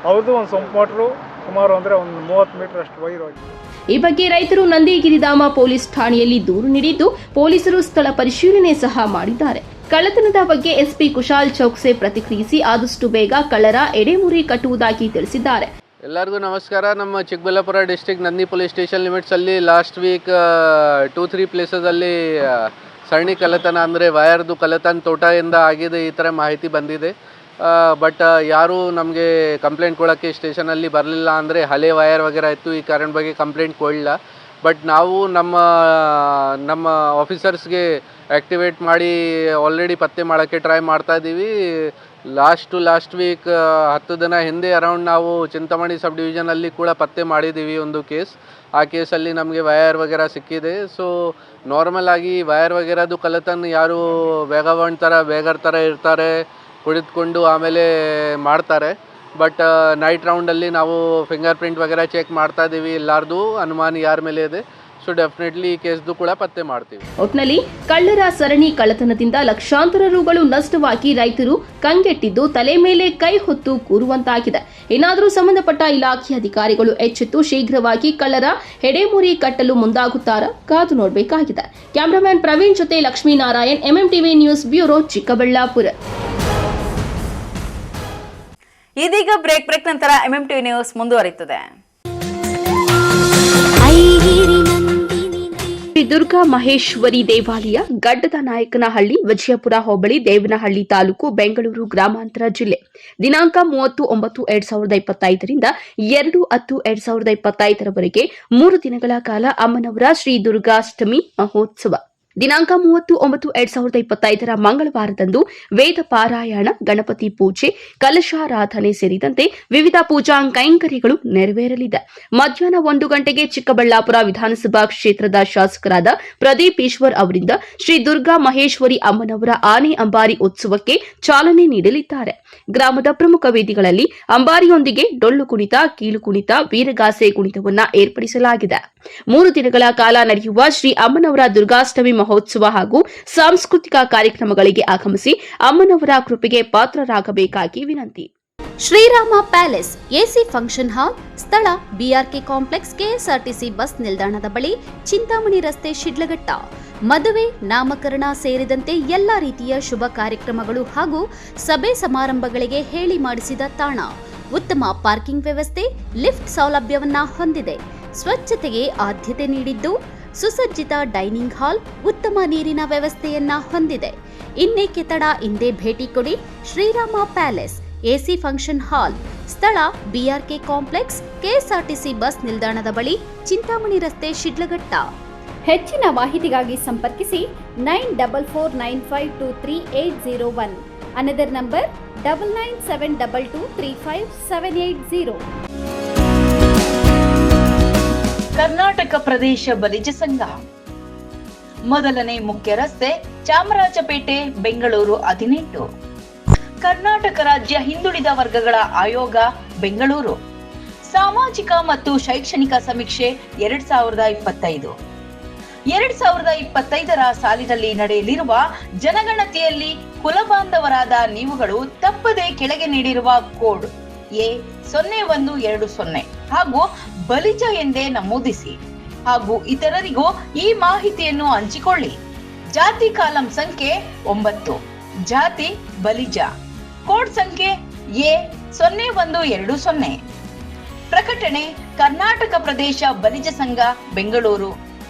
ಅವ್ರದ್ದು ಒಂದು ಸೊಂಪು ಮೋಟ್ರು ಸುಮಾರು ಅಂದರೆ ಒಂದು 30 ಮೀಟ್ರ್ ಅಷ್ಟು ವೈರ್ ಹೋಗಿದೆ. ಈ ಬಗ್ಗೆ ರೈತರು ನಂದಿಗಿರಿಧಾಮ ಪೊಲೀಸ್ ಠಾಣೆಯಲ್ಲಿ ದೂರು ನೀಡಿದ್ದು ಪೊಲೀಸರು ಸ್ಥಳ ಪರಿಶೀಲನೆ ಸಹ ಮಾಡಿದ್ದಾರೆ. ಕಳ್ಳತನದ ಬಗ್ಗೆ SP ಕುಶಾಲ್ ಚೌಕ್ಸೆ ಪ್ರತಿಕ್ರಿಯಿಸಿ ಆದಷ್ಟು ಬೇಗ ಕಳ್ಳರ ಎಡೆಮುರಿ ಕಟ್ಟುವುದಾಗಿ ತಿಳಿಸಿದ್ದಾರೆ. ಎಲ್ಲರಿಗೂ ನಮಸ್ಕಾರ. ನಮ್ಮ Chikkaballapur district Nandi police station ಲಿಮಿಟ್ಸಲ್ಲಿ ಲಾಸ್ಟ್ ವೀಕ್ 2-3 ಪ್ಲೇಸಸಲ್ಲಿ ಸರಣಿ ಕಳ್ಳತನ ಅಂದರೆ ವಯರ್ದು ಕಳ್ಳತನ ತೋಟದಿಂದ ಆಗಿದೆ, ಈ ಥರ ಮಾಹಿತಿ ಬಂದಿದೆ. ಬಟ್ ಯಾರೂ ನಮಗೆ ಕಂಪ್ಲೇಂಟ್ ಕೊಡೋಕ್ಕೆ ಸ್ಟೇಷನಲ್ಲಿ ಬರಲಿಲ್ಲ. ಅಂದರೆ ಹಳೆ ವಯರ್ ವಗೇರೆ ಇತ್ತು, ಈ ಕಾರಣ ಬಗ್ಗೆ ಕಂಪ್ಲೇಂಟ್ ಕೊಡಲಿಲ್ಲ. ಬಟ್ ನಾವು ನಮ್ಮ ಆಫೀಸರ್ಸ್ಗೆ ಆ್ಯಕ್ಟಿವೇಟ್ ಮಾಡಿ ಆಲ್ರೆಡಿ ಪತ್ತೆ ಮಾಡೋಕ್ಕೆ ಟ್ರೈ ಮಾಡ್ತಾಯಿದ್ದೀವಿ. ಲಾಸ್ಟ್ ವೀಕ್ 10 ದಿನ ಹಿಂದೆ ಅರೌಂಡ್ ನಾವು ಚಿಂತಾಮಣಿ ಸಬ್ ಡಿವಿಷನಲ್ಲಿ ಕೂಡ ಪತ್ತೆ ಮಾಡಿದ್ದೀವಿ ಒಂದು ಕೇಸ್. ಆ ಕೇಸಲ್ಲಿ ನಮಗೆ ವೈರ್ ವಗೇರ ಸಿಕ್ಕಿದೆ. ಸೊ ನಾರ್ಮಲ್ ಆಗಿ ವೈರ್ ವಗೇರದು ಕಳ್ಳತನ ಯಾರು ಬೇಗರ್ ಥರ ಇರ್ತಾರೆ, ಕುಡಿದುಕೊಂಡು ಆಮೇಲೆ ಮಾಡ್ತಾರೆ. ಬಟ್ ನೈಟ್ ರೌಂಡಲ್ಲಿ ನಾವು ಫಿಂಗರ್ ಪ್ರಿಂಟ್ ವಗೇರ ಚೆಕ್ ಮಾಡ್ತಾ ಇದ್ದೀವಿ, ಎಲ್ಲಾರ್ದು ಅನುಮಾನ ಯಾರ ಮೇಲೆ ಇದೆ. ಸೊ ಡೆಫಿನೆಟ್ಲಿ ಈ ಕೇಸ್ದು ಕೂಡ ಪತ್ತೆ ಮಾಡ್ತೀವಿ. ಒಟ್ನಲ್ಲಿ ಕಳ್ಳರ ಸರಣಿ ಕಳ್ಳತನದಿಂದ ಲಕ್ಷಾಂತರ ರುಗಳು ನಷ್ಟವಾಗಿ ರೈತರು ಕಂಗೆಟ್ಟಿದ್ದು ತಲೆ ಮೇಲೆ ಕೈ ಹೊತ್ತು ಕೂರುವಂತಾಗಿದೆ. ಏನಾದರೂ ಸಂಬಂಧಪಟ್ಟ ಇಲಾಖೆ ಅಧಿಕಾರಿಗಳು ಎಚ್ಚೆತ್ತು ಶೀಘ್ರವಾಗಿ ಕಳ್ಳರ ಹೆಡೆಮುರಿ ಕಟ್ಟಲು ಮುಂದಾಗುತ್ತಾರಾ? ಕಾದು ನೋಡಬೇಕಾಗಿದೆ. ಕ್ಯಾಮರಾಮನ್ ಪ್ರವೀಣ್ ಜೊತೆ Lakshminarayan, MMTV news bureau, Chikkaballapur. ಇದೀಗ ಬ್ರೇಕ್ ನಂತರ ಎಂಎಂಟಿವಿ ನ್ಯೂಸ್ ಮುಂದುವರಿಯುತ್ತದೆ. ಶ್ರೀ ದುರ್ಗಾ ಮಹೇಶ್ವರಿ ದೇವಾಲಯ, ಗಡ್ಡದ ನಾಯಕನಹಳ್ಳಿ, ವಿಜಯಪುರ ಹೋಬಳಿ, ದೇವನಹಳ್ಳಿ ತಾಲೂಕು, ಬೆಂಗಳೂರು ಗ್ರಾಮಾಂತರ ಜಿಲ್ಲೆ. ದಿನಾಂಕ 30/9/2025 ರಿಂದ 2/10/2025 3 ದಿನಗಳ ಕಾಲ ಅಮ್ಮನವರ ಶ್ರೀ ದುರ್ಗಾಷ್ಟಮಿ ಮಹೋತ್ಸವ. ದಿನಾಂಕ 30/9/2025 ಮಂಗಳವಾರದಂದು ವೇದ ಪಾರಾಯಣ, ಗಣಪತಿ ಪೂಜೆ, ಕಲಶಾರಾಧನೆ ಸೇರಿದಂತೆ ವಿವಿಧ ಪೂಜಾ ಕೈಂಕರ್ಯಗಳು ನೆರವೇರಲಿದೆ. ಮಧ್ಯಾಹ್ನ 1 ಗಂಟೆಗೆ ಚಿಕ್ಕಬಳ್ಳಾಪುರ ವಿಧಾನಸಭಾ ಕ್ಷೇತ್ರದ ಶಾಸಕರಾದ ಪ್ರದೀಪ್ ಈಶ್ವರ್ ಅವರಿಂದ ಶ್ರೀ ದುರ್ಗಾ ಮಹೇಶ್ವರಿ ಅಮ್ಮನವರ ಆನೆ ಅಂಬಾರಿ ಉತ್ಸವಕ್ಕೆ ಚಾಲನೆ ನೀಡಲಿದ್ದಾರೆ. ಗ್ರಾಮದ ಪ್ರಮುಖ ವೇದಿಗಳಲ್ಲಿ ಅಂಬಾರಿಯೊಂದಿಗೆ ಡೊಳ್ಳು ಕುಣಿತ, ಕೀಲು ಕುಣಿತ, ವೀರಗಾಸೆ ಕುಣಿತವನ್ನು ಏರ್ಪಡಿಸಲಾಗಿದೆ. 3 ದಿನಗಳ ಕಾಲ ನಡೆಯುವ ಶ್ರೀ ಅಮ್ಮನವರ ದುರ್ಗಾಷ್ಟಮಿ ಮಹೋತ್ಸವ ಹಾಗೂ ಸಾಂಸ್ಕೃತಿಕ ಕಾರ್ಯಕ್ರಮಗಳಿಗೆ ಆಗಮಿಸಿ ಅಮ್ಮನವರ ಕೃಪೆಗೆ ಪಾತ್ರರಾಗಬೇಕಾಗಿ ವಿನಂತಿ. Shrirama palace AC function hall, ಸ್ಥಳ ಬಿಆರ್ಕೆ ಕಾಂಪ್ಲೆಕ್ಸ್, ಕೆಎಸ್ಆರ್ಟಿಸಿ ಬಸ್ ನಿಲ್ದಾಣದ ಬಳಿ, ಚಿಂತಾಮಣಿ ರಸ್ತೆ, ಶಿಡ್ಲಘಟ್ಟ. ಮದುವೆ, ನಾಮಕರಣ ಸೇರಿದಂತೆ ಎಲ್ಲ ರೀತಿಯ ಶುಭ ಕಾರ್ಯಕ್ರಮಗಳು ಹಾಗೂ ಸಭೆ ಸಮಾರಂಭಗಳಿಗೆ ಹೇಳಿ ಮಾಡಿಸಿದ ತಾಣ. ಉತ್ತಮ ಪಾರ್ಕಿಂಗ್ ವ್ಯವಸ್ಥೆ, ಲಿಫ್ಟ್ ಸೌಲಭ್ಯವನ್ನ ಹೊಂದಿದೆ. ಸ್ವಚ್ಛತೆಗೆ ಆದ್ಯತೆ ನೀಡಿದ್ದು, ಸುಸಜ್ಜಿತ ಡೈನಿಂಗ್ ಹಾಲ್, ಉತ್ತಮ ನೀರಿನ ವ್ಯವಸ್ಥೆಯನ್ನ ಹೊಂದಿದೆ. ಇನ್ನೇಕೆ ತಡ, ಇಂದೇ ಭೇಟಿ ಕೊಡಿ. Shrirama palace AC function hall, ಸ್ಥಳ ಬಿಆರ್ಕೆ ಕಾಂಪ್ಲೆಕ್ಸ್, ಕೆಎಸ್ಆರ್ಟಿಸಿ ಬಸ್ ನಿಲ್ದಾಣದ ಬಳಿ, ಚಿಂತಾಮಣಿ ರಸ್ತೆ, ಶಿಡ್ಲಘಟ್ಟ. ಹೆಚ್ಚಿನ ಮಾಹಿತಿಗಾಗಿ ಸಂಪರ್ಕಿಸಿ 9449523801. Another number 9972235780. ಕರ್ನಾಟಕ ಪ್ರದೇಶ ಬಲಿಜ ಸಂಘ ಮೊದಲನೇ ಮುಖ್ಯ ರಸ್ತೆ, ಚಾಮರಾಜಪೇಟೆ, ಬೆಂಗಳೂರು 18. ಕರ್ನಾಟಕ ರಾಜ್ಯ ಹಿಂದುಳಿದ ವರ್ಗಗಳ ಆಯೋಗ, ಬೆಂಗಳೂರು. ಸಾಮಾಜಿಕ ಮತ್ತು ಶೈಕ್ಷಣಿಕ ಸಮೀಕ್ಷೆ 2025. 2025ರ ಸಾಲಿನಲ್ಲಿ ನಡೆಯಲಿರುವ ಜನಗಣತಿಯಲ್ಲಿ ಕುಲಬಾಂಧವರಾದ ನೀವುಗಳು ತಪ್ಪದೆ ಕೆಳಗೆ ನೀಡಿರುವ ಕೋಡ್ A0120 ಹಾಗೂ ಬಲಿಜ ಎಂದೇ ನಮೂದಿಸಿ ಹಾಗೂ ಇತರರಿಗೂ ಈ ಮಾಹಿತಿಯನ್ನು ಹಂಚಿಕೊಳ್ಳಿ. ಜಾತಿ ಕಾಲಂ ಸಂಖ್ಯೆ 9, ಜಾತಿ ಬಲಿಜ, ಕೋಡ್ ಸಂಖ್ಯೆ A0120. ಪ್ರಕಟಣೆ ಕರ್ನಾಟಕ ಪ್ರದೇಶ ಬಲಿಜ ಸಂಘ, ಬೆಂಗಳೂರು.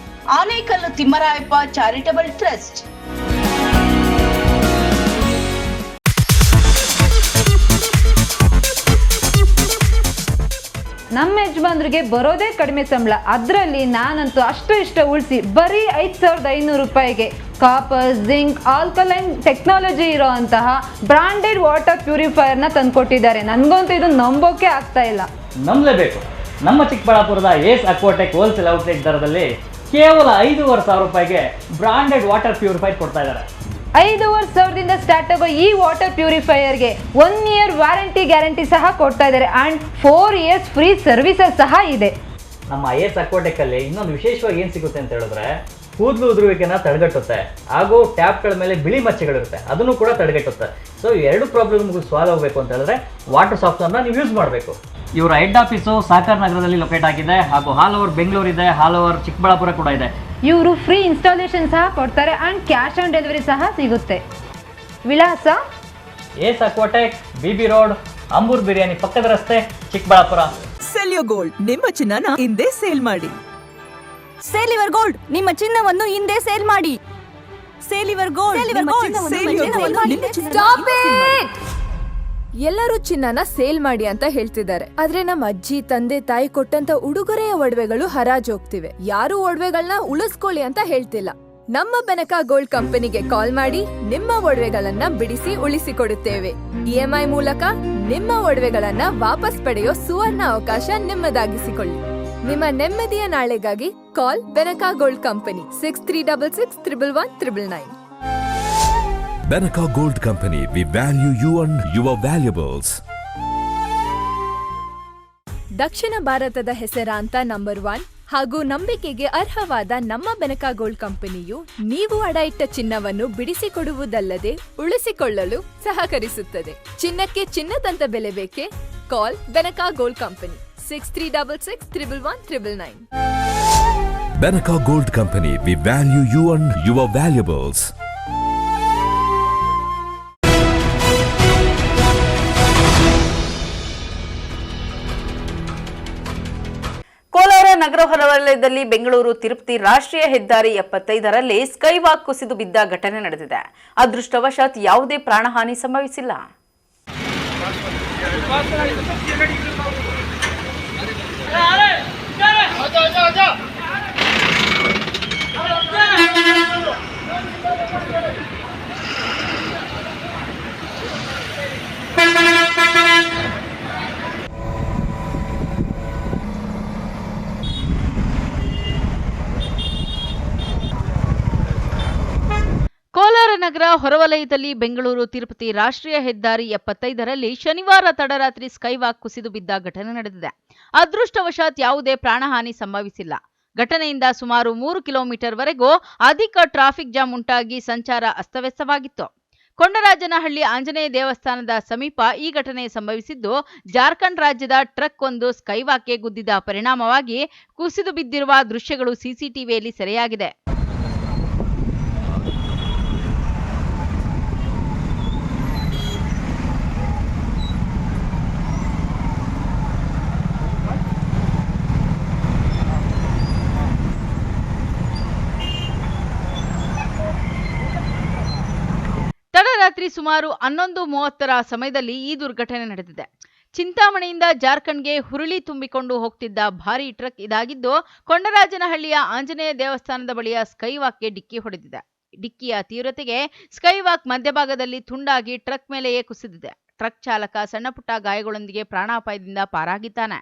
Anekal Thimmarayappa charitable trust. ನಮ್ಮ ಯಜಮಾನ್ರಿಗೆ ಬರೋದೇ ಕಡಿಮೆ ಸಂಬಳ, ಅದರಲ್ಲಿ ನಾನಂತೂ ಅಷ್ಟು ಇಷ್ಟ ಉಳಿಸಿ ಬರೀ 5500 ರೂಪಾಯಿಗೆ ಕಾಪರ್, ಜಿಂಕ್, ಆಲ್ಕಲೈನ್ ಟೆಕ್ನಾಲಜಿ ಇರೋ ಅಂತಹ ಬ್ರಾಂಡೆಡ್ ವಾಟರ್ ಪ್ಯೂರಿಫೈಯರ್ನ ತಂದುಕೊಟ್ಟಿದ್ದಾರೆ. ನನಗಂತೂ ಇದು ನಂಬೋಕೆ ಆಗ್ತಾ ಇಲ್ಲ. ನಂಬಲೇಬೇಕು. ನಮ್ಮ ಚಿಕ್ಕಬಳ್ಳಾಪುರದ ಏಸ್ ಅಕ್ವಾಟೆಕ್ ಹೋಲ್ಸೇಲ್ ಔಟ್ಲೆಟ್ ದರದಲ್ಲಿ ಕೇವಲ 5,500 ರೂಪಾಯಿಗೆ ಬ್ರಾಂಡೆಡ್ ವಾಟರ್ ಪ್ಯೂರಿಫೈರ್ ಕೊಡ್ತಾ ಇದ್ದಾರೆ. 5,500ದಿಂದ ಸ್ಟಾರ್ಟ್ ಆಗೋ ಈ ವಾಟರ್ ಪ್ಯೂರಿಫೈಯರ್ಗೆ 1 ಇಯರ್ ವಾರಂಟಿ ಗ್ಯಾರಂಟಿ ಸಹ ಕೊಡ್ತಾ ಇದ್ದಾರೆ ಆ್ಯಂಡ್ 4 ಇಯರ್ಸ್ ಫ್ರೀ ಸರ್ವಿಸಸ್ ಸಹ ಇದೆ. ನಮ್ಮ ಏಸ್ ಅಕ್ವಾಟೆಕಲ್ಲಿ ಇನ್ನೊಂದು ವಿಶೇಷವಾಗಿ ಏನು ಸಿಗುತ್ತೆ ಅಂತ ಹೇಳಿದ್ರೆ, ಕೂದಲು ಉದುರುವಿಕೆನ ತಡೆಗಟ್ಟುತ್ತೆ ಹಾಗೂ ಟ್ಯಾಪ್ಗಳ ಮೇಲೆ ಬಿಳಿ ಮಚ್ಚೆಗಳಿರುತ್ತೆ, ಅದನ್ನು ಕೂಡ ತಡೆಗಟ್ಟುತ್ತೆ. ಸೊ ಈ 2 ಪ್ರಾಬ್ಲಮ್ಗೂ ಸಾಲ್ವ್ ಆಗಬೇಕು ಅಂತ ಹೇಳಿದ್ರೆ ವಾಟರ್ ಸಾಫ್ಟ್ವೇರ್ನ ನೀವು ಯೂಸ್ ಮಾಡಬೇಕು. ಇವರ ಹೆಡ್ ಆಫೀಸು ಸಾಕರ್ ನಗರದಲ್ಲಿ ಲೊಕೇಟ್ ಆಗಿದೆ ಹಾಗೂ ಆಲ್ ಓವರ್ ಬೆಂಗಳೂರು ಇದೆ, ಆಲ್ ಓವರ್ ಚಿಕ್ಕಬಳ್ಳಾಪುರ ಕೂಡ ಇದೆ. ಇವರು ಫ್ರೀ ಇನ್ಸ್ಟಾಲೇಷನ್ ಸಹ ಕೊಡ್ತಾರೆ ಆ್ಯಂಡ್ ಕ್ಯಾಶ್ ಆನ್ ಡೆಲಿವರಿ ಸಹ ಸಿಗುತ್ತೆ. ವಿಳಾಸ ಏಸ್ ಅಕ್ವಾಟೆಕ್, BB ರೋಡ್, ಅಂಬೂರ್ ಬಿರಿಯಾನಿ ಪಕ್ಕದ ರಸ್ತೆ, ಚಿಕ್ಕಬಳ್ಳಾಪುರ. ಸೆಲ್ಯೋ ಗೋಲ್ಡ್, ನಿಮ್ಮ ಚಿನ್ನನ ಹಿಂದೆ ಸೇಲ್ ಮಾಡಿ. ಸೇಲಿವರ್ ಗೋಲ್ಡ್, ನಿಮ್ಮ ಚಿನ್ನವನ್ನು ಹಿಂದೆ ಸೇಲ್ ಮಾಡಿ. ಸೇಲಿವರ್ ಗೋಲ್ಡ್, ಎಲ್ಲರೂ ಚಿನ್ನನ ಸೇಲ್ ಮಾಡಿ ಅಂತ ಹೇಳ್ತಿದ್ದಾರೆ. ಆದ್ರೆ ನಮ್ಮ ಅಜ್ಜಿ, ತಂದೆ, ತಾಯಿ ಕೊಟ್ಟಂತ ಉಡುಗೊರೆಯ ಒಡವೆಗಳು ಹರಾಜು ಹೋಗ್ತಿವೆ. ಯಾರು ಒಡವೆಗಳನ್ನ ಉಳಿಸ್ಕೊಳ್ಳಿ ಅಂತ ಹೇಳ್ತಿಲ್ಲ. ನಮ್ಮ ಬೆನಕಾ ಗೋಲ್ಡ್ ಕಂಪನಿಗೆ ಕಾಲ್ ಮಾಡಿ ನಿಮ್ಮ ಒಡವೆಗಳನ್ನ ಬಿಡಿಸಿ ಉಳಿಸಿಕೊಡುತ್ತೇವೆ. EMI ಮೂಲಕ ನಿಮ್ಮ ಒಡವೆಗಳನ್ನ ವಾಪಸ್ ಪಡೆಯೋ ಸುವರ್ಣ ಅವಕಾಶ ನಿಮ್ಮದಾಗಿಸಿಕೊಳ್ಳಿ. ನಿಮ್ಮ ನೆಮ್ಮದಿಯ ನಾಳೆಗಾಗಿ ಕಾಲ್ Benaka gold company 6366 111 999. Benaka Gold Company, we value you and your valuables. ದಕ್ಷಿಣ ಭಾರತದ ಹೆಸರಾಂತ ನಂಬರ್ 1 ಹಾಗೂ ನಂಬಿಕೆಗೆ ಅರ್ಹವಾದ ನಮ್ಮ ಬೆನಕಾ ಗೋಲ್ಡ್ ಕಂಪನಿಯು ನೀವು ಅಡ ಇಟ್ಟ ಚಿನ್ನವನ್ನು ಬಿಡಿಸಿಕೊಡುವುದಲ್ಲದೆ ಉಳಿಸಿಕೊಳ್ಳಲು ಸಹಕರಿಸುತ್ತದೆ. ಚಿನ್ನಕ್ಕೆ ಚಿನ್ನದಂತ ಬೆಲೆ ಬೇಕೆ? ಕಾಲ್ Benaka gold company 6366 111 999. Benaka Gold Company, we value you and your valuables. Kolar ನಗರ ಹೊರವಲಯದಲ್ಲಿ ಬೆಂಗಳೂರು ತಿರುಪತಿ ರಾಷ್ಟ್ರೀಯ ಹೆದ್ದಾರಿ 75ರಲ್ಲಿ ಸ್ಕೈವಾಕ್ ಕುಸಿದು ಬಿದ್ದ ಘಟನೆ ನಡೆದಿದೆ. ಅದೃಷ್ಟವಶಾತ್ ಯಾವುದೇ ಪ್ರಾಣಹಾನಿ ಸಂಭವಿಸಿಲ್ಲ. ಕೋಲಾರ ನಗರ ಹೊರವಲಯದಲ್ಲಿ ಬೆಂಗಳೂರು ತಿರುಪತಿ ರಾಷ್ಟ್ರೀಯ ಹೆದ್ದಾರಿ 75ರಲ್ಲಿ ಶನಿವಾರ ತಡರಾತ್ರಿ ಸ್ಕೈವಾಕ್ ಕುಸಿದು ಬಿದ್ದ ಘಟನೆ ನಡೆದಿದೆ. ಅದೃಷ್ಟವಶಾತ್ ಯಾವುದೇ ಪ್ರಾಣಹಾನಿ ಸಂಭವಿಸಿಲ್ಲ. ಘಟನೆಯಿಂದ ಸುಮಾರು 3 ಕಿಲೋಮೀಟರ್ವರೆಗೂ ಅಧಿಕ ಟ್ರಾಫಿಕ್ ಜಾಮ್ ಉಂಟಾಗಿ ಸಂಚಾರ ಅಸ್ತವ್ಯಸ್ತವಾಗಿತ್ತು. ಕೊಂಡರಾಜನಹಳ್ಳಿ ಆಂಜನೇಯ ದೇವಸ್ಥಾನದ ಸಮೀಪ ಈ ಘಟನೆ ಸಂಭವಿಸಿದ್ದು, ಜಾರ್ಖಂಡ್ ರಾಜ್ಯದ ಟ್ರಕ್ ಒಂದು ಸ್ಕೈವಾಕ್ಗೆ ಗುದ್ದಿದ ಪರಿಣಾಮವಾಗಿ ಕುಸಿದು ಬಿದ್ದಿರುವ ದೃಶ್ಯಗಳು ಸಿಸಿಟಿವಿಯಲ್ಲಿ ಸೆರೆಯಾಗಿದೆ. ತಡರಾತ್ರಿ ಸುಮಾರು 11:30 ಸಮಯದಲ್ಲಿ ಈ ದುರ್ಘಟನೆ ನಡೆದಿದೆ. ಚಿಂತಾಮಣಿಯಿಂದ ಜಾರ್ಖಂಡ್ಗೆ ಹುರುಳಿ ತುಂಬಿಕೊಂಡು ಹೋಗ್ತಿದ್ದ ಭಾರೀ ಟ್ರಕ್ ಇದಾಗಿದ್ದು, ಕೊಂಡರಾಜನಹಳ್ಳಿಯ ಆಂಜನೇಯ ದೇವಸ್ಥಾನದ ಬಳಿಯ ಸ್ಕೈವಾಕ್ಗೆ ಡಿಕ್ಕಿ ಹೊಡೆದಿದೆ. ಡಿಕ್ಕಿಯ ತೀವ್ರತೆಗೆ ಸ್ಕೈವಾಕ್ ಮಧ್ಯಭಾಗದಲ್ಲಿ ತುಂಡಾಗಿ ಟ್ರಕ್ ಮೇಲೆಯೇ ಕುಸಿದಿದೆ. ಟ್ರಕ್ ಚಾಲಕ ಸಣ್ಣಪುಟ್ಟ ಗಾಯಗಳೊಂದಿಗೆ ಪ್ರಾಣಾಪಾಯದಿಂದ ಪಾರಾಗಿದ್ದಾನೆ.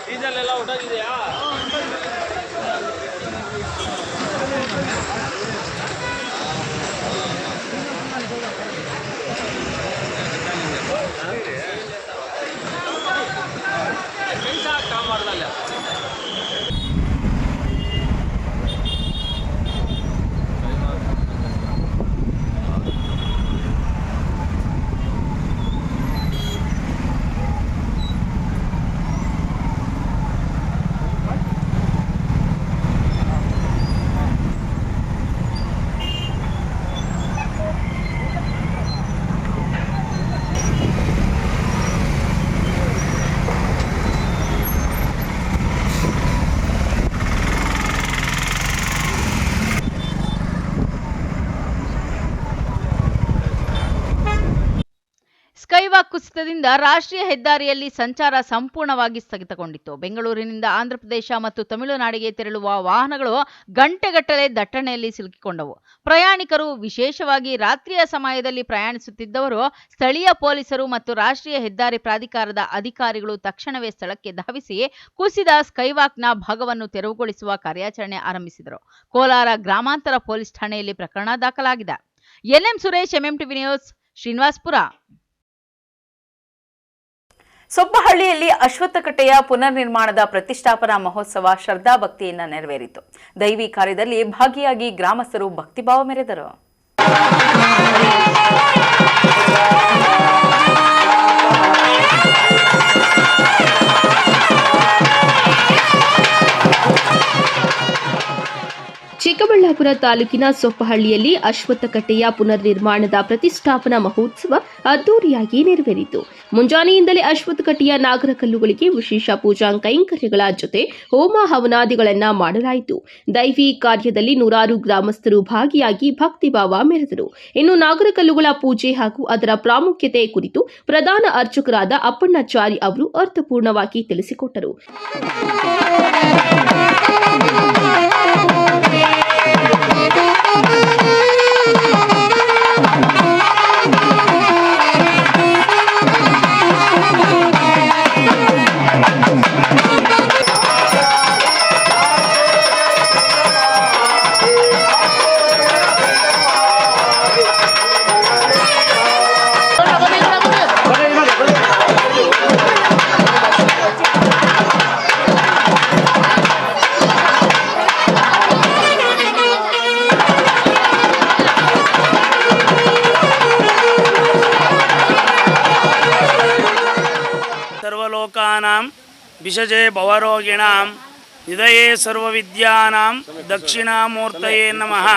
ಡೀಸೆಲ್ ಎಲ್ಲ ಹೊರಟೋಗಿದೆಯಾ? ಸ್ಕೈವಾಕ್ ಕುಸಿತದಿಂದ ರಾಷ್ಟ್ರೀಯ ಹೆದ್ದಾರಿಯಲ್ಲಿ ಸಂಚಾರ ಸಂಪೂರ್ಣವಾಗಿ ಸ್ಥಗಿತಗೊಂಡಿತ್ತು. ಬೆಂಗಳೂರಿನಿಂದ ಆಂಧ್ರಪ್ರದೇಶ ಮತ್ತು ತಮಿಳುನಾಡಿಗೆ ತೆರಳುವ ವಾಹನಗಳು ಗಂಟೆಗಟ್ಟಲೆ ದಟ್ಟಣೆಯಲ್ಲಿ ಸಿಲುಕಿಕೊಂಡವು. ಪ್ರಯಾಣಿಕರು, ವಿಶೇಷವಾಗಿ ರಾತ್ರಿಯ ಸಮಯದಲ್ಲಿ ಪ್ರಯಾಣಿಸುತ್ತಿದ್ದವರು, ಸ್ಥಳೀಯ ಪೊಲೀಸರು ಮತ್ತು ರಾಷ್ಟ್ರೀಯ ಹೆದ್ದಾರಿ ಪ್ರಾಧಿಕಾರದ ಅಧಿಕಾರಿಗಳು ತಕ್ಷಣವೇ ಸ್ಥಳಕ್ಕೆ ಧಾವಿಸಿ ಕುಸಿದ ಸ್ಕೈವಾಕ್ನ ಭಾಗವನ್ನು ತೆರವುಗೊಳಿಸುವ ಕಾರ್ಯಾಚರಣೆ ಆರಂಭಿಸಿದರು. ಕೋಲಾರ ಗ್ರಾಮಾಂತರ ಪೊಲೀಸ್ ಠಾಣೆಯಲ್ಲಿ ಪ್ರಕರಣ ದಾಖಲಾಗಿದೆ. LM Suresh, MMTV news, Srinivaspur. ಸೊಪ್ಪಹಳ್ಳಿಯಲ್ಲಿ ಅಶ್ವತ್ಥಕಟ್ಟೆಯ ಪುನರ್ ನಿರ್ಮಾಣದ ಪ್ರತಿಷ್ಠಾಪನಾ ಮಹೋತ್ಸವ ಶ್ರದ್ಧಾಭಕ್ತಿಯಿಂದ ನೆರವೇರಿತು. ದೈವಿ ಕಾರ್ಯದಲ್ಲಿ ಭಾಗಿಯಾಗಿ ಗ್ರಾಮಸ್ಥರು ಭಕ್ತಿಭಾವ ಮೆರೆದರು. ಚಿಕ್ಕಬಳ್ಳಾಪುರ ತಾಲೂಕಿನ ಸೊಪ್ಪಹಳ್ಳಿಯಲ್ಲಿ ಅಶ್ವತ್ಥಕಟ್ಟೆಯ ಪುನರ್ ನಿರ್ಮಾಣದ ಪ್ರತಿಷ್ಠಾಪನಾ ಮಹೋತ್ಸವ ಅದ್ದೂರಿಯಾಗಿ ನೆರವೇರಿತು. ಮುಂಜಾನೆಯಿಂದಲೇ ಅಶ್ವತ್ಥಕಟ್ಟೆಯ ನಾಗರಕಲ್ಲುಗಳಿಗೆ ವಿಶೇಷ ಪೂಜಾ ಕೈಂಕರ್ಯಗಳ ಜೊತೆ ಹೋಮ ಹವನಾದಿಗಳನ್ನು ಮಾಡಲಾಯಿತು. ದೈವಿ ಕಾರ್ಯದಲ್ಲಿ ನೂರಾರು ಗ್ರಾಮಸ್ಥರು ಭಾಗಿಯಾಗಿ ಭಕ್ತಿಭಾವ ಮೆರೆದರು. ಇನ್ನು ನಾಗರಕಲ್ಲುಗಳ ಪೂಜೆ ಹಾಗೂ ಅದರ ಪ್ರಾಮುಖ್ಯತೆ ಕುರಿತು ಪ್ರಧಾನ ಅರ್ಚಕರಾದ ಅಪ್ಪಣ್ಣಾಚಾರಿ ಅವರು ಅರ್ಥಪೂರ್ಣವಾಗಿ ತಿಳಿಸಿಕೊಟ್ಟರು. ಸರ್ವಲೋಕಾನಾಂ ವಿಷಜೆ ಭವರೋಗಿಣಾಂ ನಿಧಯೇ ಸರ್ವವಿದ್ಯಾನಾಂ ದಕ್ಷಿಣಾಮೂರ್ತಯೇ ನಮಃ.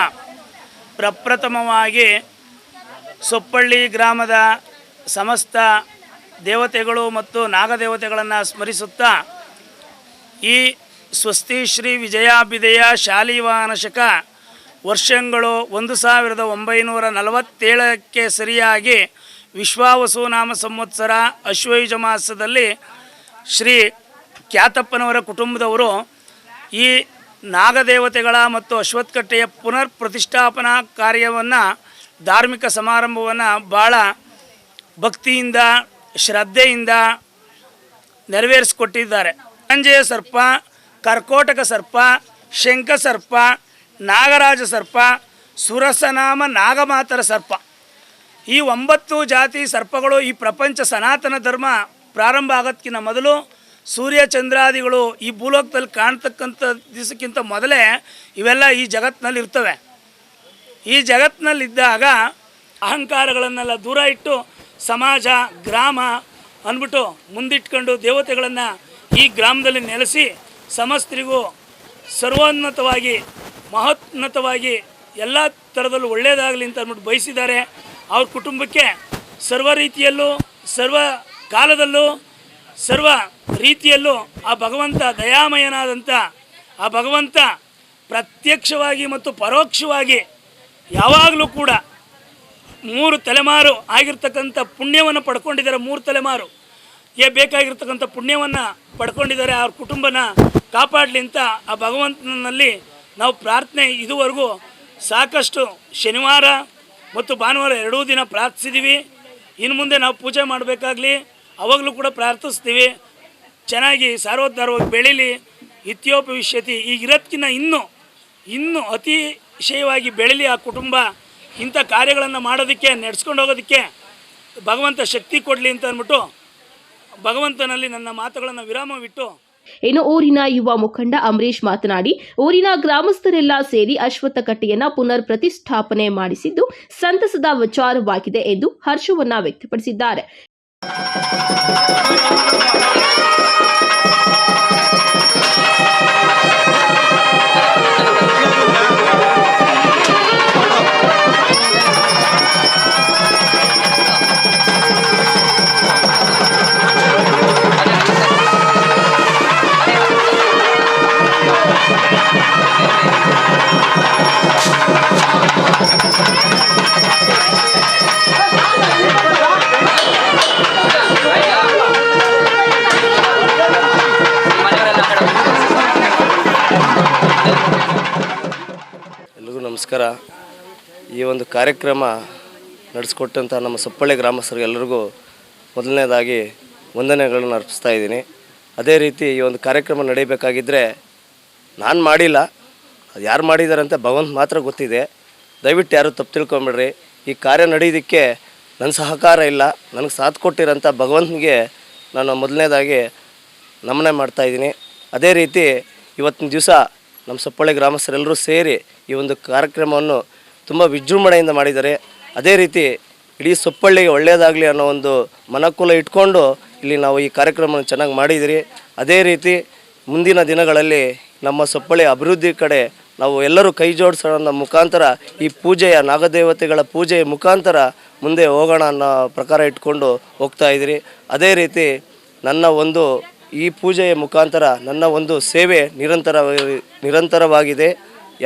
ಪ್ರಪ್ರಥಮವಾಗಿ ಸೊಪ್ಪಳ್ಳಿ ಗ್ರಾಮದ ಸಮಸ್ತ ದೇವತೆಗಳು ಮತ್ತು ನಾಗದೇವತೆಗಳನ್ನು ಸ್ಮರಿಸುತ್ತಾ ಈ ಸ್ವಸ್ತಿ ಶ್ರೀ ವಿಜಯಾಭಿದಯ ಶಾಲಿವಾನಶಕ ವರ್ಷಗಳು 1947ಕ್ಕೆ ಸರಿಯಾಗಿ ವಿಶ್ವಾವಸು ನಾಮ ಸಂವತ್ಸರ ಅಶ್ವಯುಜ ಮಾಸದಲ್ಲಿ ಶ್ರೀ ಖ್ಯಾತಪ್ಪನವರ ಕುಟುಂಬದವರು ಈ ನಾಗದೇವತೆಗಳ ಮತ್ತು ಅಶ್ವತ್ಥಕಟ್ಟೆಯ ಪುನರ್ ಪ್ರತಿಷ್ಠಾಪನಾ ಕಾರ್ಯವನ್ನು ಧಾರ್ಮಿಕ ಸಮಾರಂಭವನ್ನು ಭಾಳ ಭಕ್ತಿಯಿಂದ ಶ್ರದ್ಧೆಯಿಂದ ನೆರವೇರಿಸಿಕೊಟ್ಟಿದ್ದಾರೆ. ಅಂಜೇಯ ಸರ್ಪ, ಕರ್ಕೋಟಕ ಸರ್ಪ, ಶಂಖಸರ್ಪ, ನಾಗರಾಜ ಸರ್ಪ, ಸುರಸನಾಮ ನಾಗಮಾತರ ಸರ್ಪ, ಈ 9 ಜಾತಿ ಸರ್ಪಗಳು ಈ ಪ್ರಪಂಚ ಸನಾತನ ಧರ್ಮ ಪ್ರಾರಂಭ ಆಗೋದಕ್ಕಿಂತ ಮೊದಲು ಸೂರ್ಯ ಚಂದ್ರಾದಿಗಳು ಈ ಭೂಲೋಕದಲ್ಲಿ ಕಾಣ್ತಕ್ಕಂಥ ದಿವಸಕ್ಕಿಂತ ಮೊದಲೇ ಇವೆಲ್ಲ ಈ ಜಗತ್ತಿನಲ್ಲಿ ಇರ್ತವೆ. ಈ ಜಗತ್ತಿನಲ್ಲಿದ್ದಾಗ ಅಹಂಕಾರಗಳನ್ನೆಲ್ಲ ದೂರ ಇಟ್ಟು ಸಮಾಜ ಗ್ರಾಮ ಅಂದ್ಬಿಟ್ಟು ಮುಂದಿಟ್ಕೊಂಡು ದೇವತೆಗಳನ್ನು ಈ ಗ್ರಾಮದಲ್ಲಿ ನೆಲೆಸಿ ಸಮಸ್ತರಿಗೂ ಸರ್ವೋನ್ನತವಾಗಿ ಮಹೋನ್ನತವಾಗಿ ಎಲ್ಲ ಥರದಲ್ಲೂ ಒಳ್ಳೆಯದಾಗಲಿ ಅಂತ ಅಂದ್ಬಿಟ್ಟು ಬಯಸಿದ್ದಾರೆ. ಅವ್ರ ಕುಟುಂಬಕ್ಕೆ ಸರ್ವ ರೀತಿಯಲ್ಲೂ ಸರ್ವ ಕಾಲದಲ್ಲೂ ಸರ್ವ ರೀತಿಯಲ್ಲೂ ಆ ಭಗವಂತ ದಯಾಮಯನಾದಂಥ ಆ ಭಗವಂತ ಪ್ರತ್ಯಕ್ಷವಾಗಿ ಮತ್ತು ಪರೋಕ್ಷವಾಗಿ ಯಾವಾಗಲೂ ಕೂಡ 3 ತಲೆಮಾರು ಆಗಿರ್ತಕ್ಕಂಥ ಪುಣ್ಯವನ್ನು ಪಡ್ಕೊಂಡಿದ್ದಾರೆ. 3 ತಲೆಮಾರು ಬೇಕಾಗಿರ್ತಕ್ಕಂಥ ಪುಣ್ಯವನ್ನು ಪಡ್ಕೊಂಡಿದ್ದಾರೆ. ಅವ್ರ ಕುಟುಂಬನ ಕಾಪಾಡಲಿ ಅಂತ ಆ ಭಗವಂತನಲ್ಲಿ ನಾವು ಪ್ರಾರ್ಥನೆ ಇದುವರೆಗೂ ಸಾಕಷ್ಟು ಶನಿವಾರ ಮತ್ತು ಭಾನುವಾರ 2 ದಿನ ಪ್ರಾರ್ಥಿಸಿದ್ದೀವಿ. ಇನ್ನು ಮುಂದೆ ನಾವು ಪೂಜೆ ಮಾಡಬೇಕಾಗಲಿ ಅವಾಗಲೂ ಕೂಡ ಪ್ರಾರ್ಥಿಸ್ತೀವಿ. ಚೆನ್ನಾಗಿ ಸಾರ್ವೋದ್ಧಾರವಾಗಿ ಬೆಳೀಲಿ. ಇತ್ಯೋಪವಿಷ್ಯತಿ ಈಗಿರೋದಕ್ಕಿಂತ ಇನ್ನೂ ಅತಿಶಯವಾಗಿ ಬೆಳೀಲಿ ಆ ಕುಟುಂಬ. ಇಂಥ ಕಾರ್ಯಗಳನ್ನು ಮಾಡೋದಕ್ಕೆ ನಡೆಸ್ಕೊಂಡು ಹೋಗೋದಕ್ಕೆ ಭಗವಂತ ಶಕ್ತಿ ಕೊಡಲಿ ಅಂತ ಅಂದ್ಬಿಟ್ಟು ಭಗವಂತನಲ್ಲಿ ನನ್ನ ಮಾತುಗಳನ್ನು ವಿರಾಮವಿಟ್ಟು ಇನ್ನು ಊರಿನ ಯುವ ಮುಖಂಡ ಅಂಬರೀಶ್ ಮಾತನಾಡಿ, ಊರಿನ ಗ್ರಾಮಸ್ಥರೆಲ್ಲ ಸೇರಿ ಅಶ್ವತ್ಥಕಟ್ಟೆಯನ್ನ ಪುನರ್ ಪ್ರತಿಷ್ಠಾಪನೆ ಮಾಡಿಸಿದ್ದು ಸಂತಸದ ವಿಚಾರವಾಗಿದೆ ಎಂದು ಹರ್ಷವನ್ನ ವ್ಯಕ್ತಪಡಿಸಿದ್ದಾರೆ. ಎಲ್ಲರಿಗೂ ನಮಸ್ಕಾರ. ಈ ಒಂದು ಕಾರ್ಯಕ್ರಮ ನಡೆಸ್ಕೊಟ್ಟಂಥ ನಮ್ಮ ಸೊಪ್ಪಳ್ಳಿ ಗ್ರಾಮಸ್ಥರಿಗೆಲ್ಲರಿಗೂ ಮೊದಲನೇದಾಗಿ ವಂದನೆಗಳನ್ನು ಅರ್ಪಿಸ್ತಾ ಇದ್ದೀನಿ. ಅದೇ ರೀತಿ ಈ ಒಂದು ಕಾರ್ಯಕ್ರಮ ನಡೀಬೇಕಾಗಿದ್ದರೆ ನಾನು ಮಾಡಿಲ್ಲ, ಅದು ಯಾರು ಮಾಡಿದ್ದಾರೆ ಅಂತ ಭಗವಂತ ಮಾತ್ರ ಗೊತ್ತಿದೆ. ದಯವಿಟ್ಟು ಯಾರು ತಪ್ಪು ತಿಳ್ಕೊಂಬಿಡ್ರಿ. ಈ ಕಾರ್ಯ ನಡೆಯೋದಕ್ಕೆ ನನ್ನ ಸಹಕಾರ ಇಲ್ಲ. ನನಗೆ ಸಾಥ್ ಕೊಟ್ಟಿರೋಂಥ ಭಗವಂತನಿಗೆ ನಾನು ಮೊದಲನೇದಾಗಿ ನಮನ ಮಾಡ್ತಾಯಿದ್ದೀನಿ. ಅದೇ ರೀತಿ ಇವತ್ತಿನ ದಿವಸ ನಮ್ಮ ಸೊಪ್ಪಳ್ಳಿ ಗ್ರಾಮಸ್ಥರೆಲ್ಲರೂ ಸೇರಿ ಈ ಒಂದು ಕಾರ್ಯಕ್ರಮವನ್ನು ತುಂಬ ವಿಜೃಂಭಣೆಯಿಂದ ಮಾಡಿದ್ದಾರೆ. ಅದೇ ರೀತಿ ಇಡೀ ಸೊಪ್ಪಳ್ಳಿಗೆ ಒಳ್ಳೆಯದಾಗಲಿ ಅನ್ನೋ ಒಂದು ಮನಕುಲ ಇಟ್ಕೊಂಡು ಇಲ್ಲಿ ನಾವು ಈ ಕಾರ್ಯಕ್ರಮವನ್ನು ಚೆನ್ನಾಗಿ ಮಾಡಿದಿರಿ. ಅದೇ ರೀತಿ ಮುಂದಿನ ದಿನಗಳಲ್ಲಿ ನಮ್ಮ ಸೊಪ್ಪಳ್ಳಿ ಅಭಿವೃದ್ಧಿ ಕಡೆ ನಾವು ಎಲ್ಲರೂ ಕೈ ಜೋಡಿಸೋಣ ಮುಖಾಂತರ ಈ ಪೂಜೆಯ ನಾಗದೇವತೆಗಳ ಪೂಜೆಯ ಮುಖಾಂತರ ಮುಂದೆ ಹೋಗೋಣ ಅನ್ನೋ ಪ್ರಕಾರ ಇಟ್ಕೊಂಡು ಹೋಗ್ತಾ ಇದ್ದೀರಿ. ಅದೇ ರೀತಿ ನನ್ನ ಒಂದು ಈ ಪೂಜೆಯ ಮುಖಾಂತರ ನನ್ನ ಒಂದು ಸೇವೆ ನಿರಂತರವಾಗಿದೆ.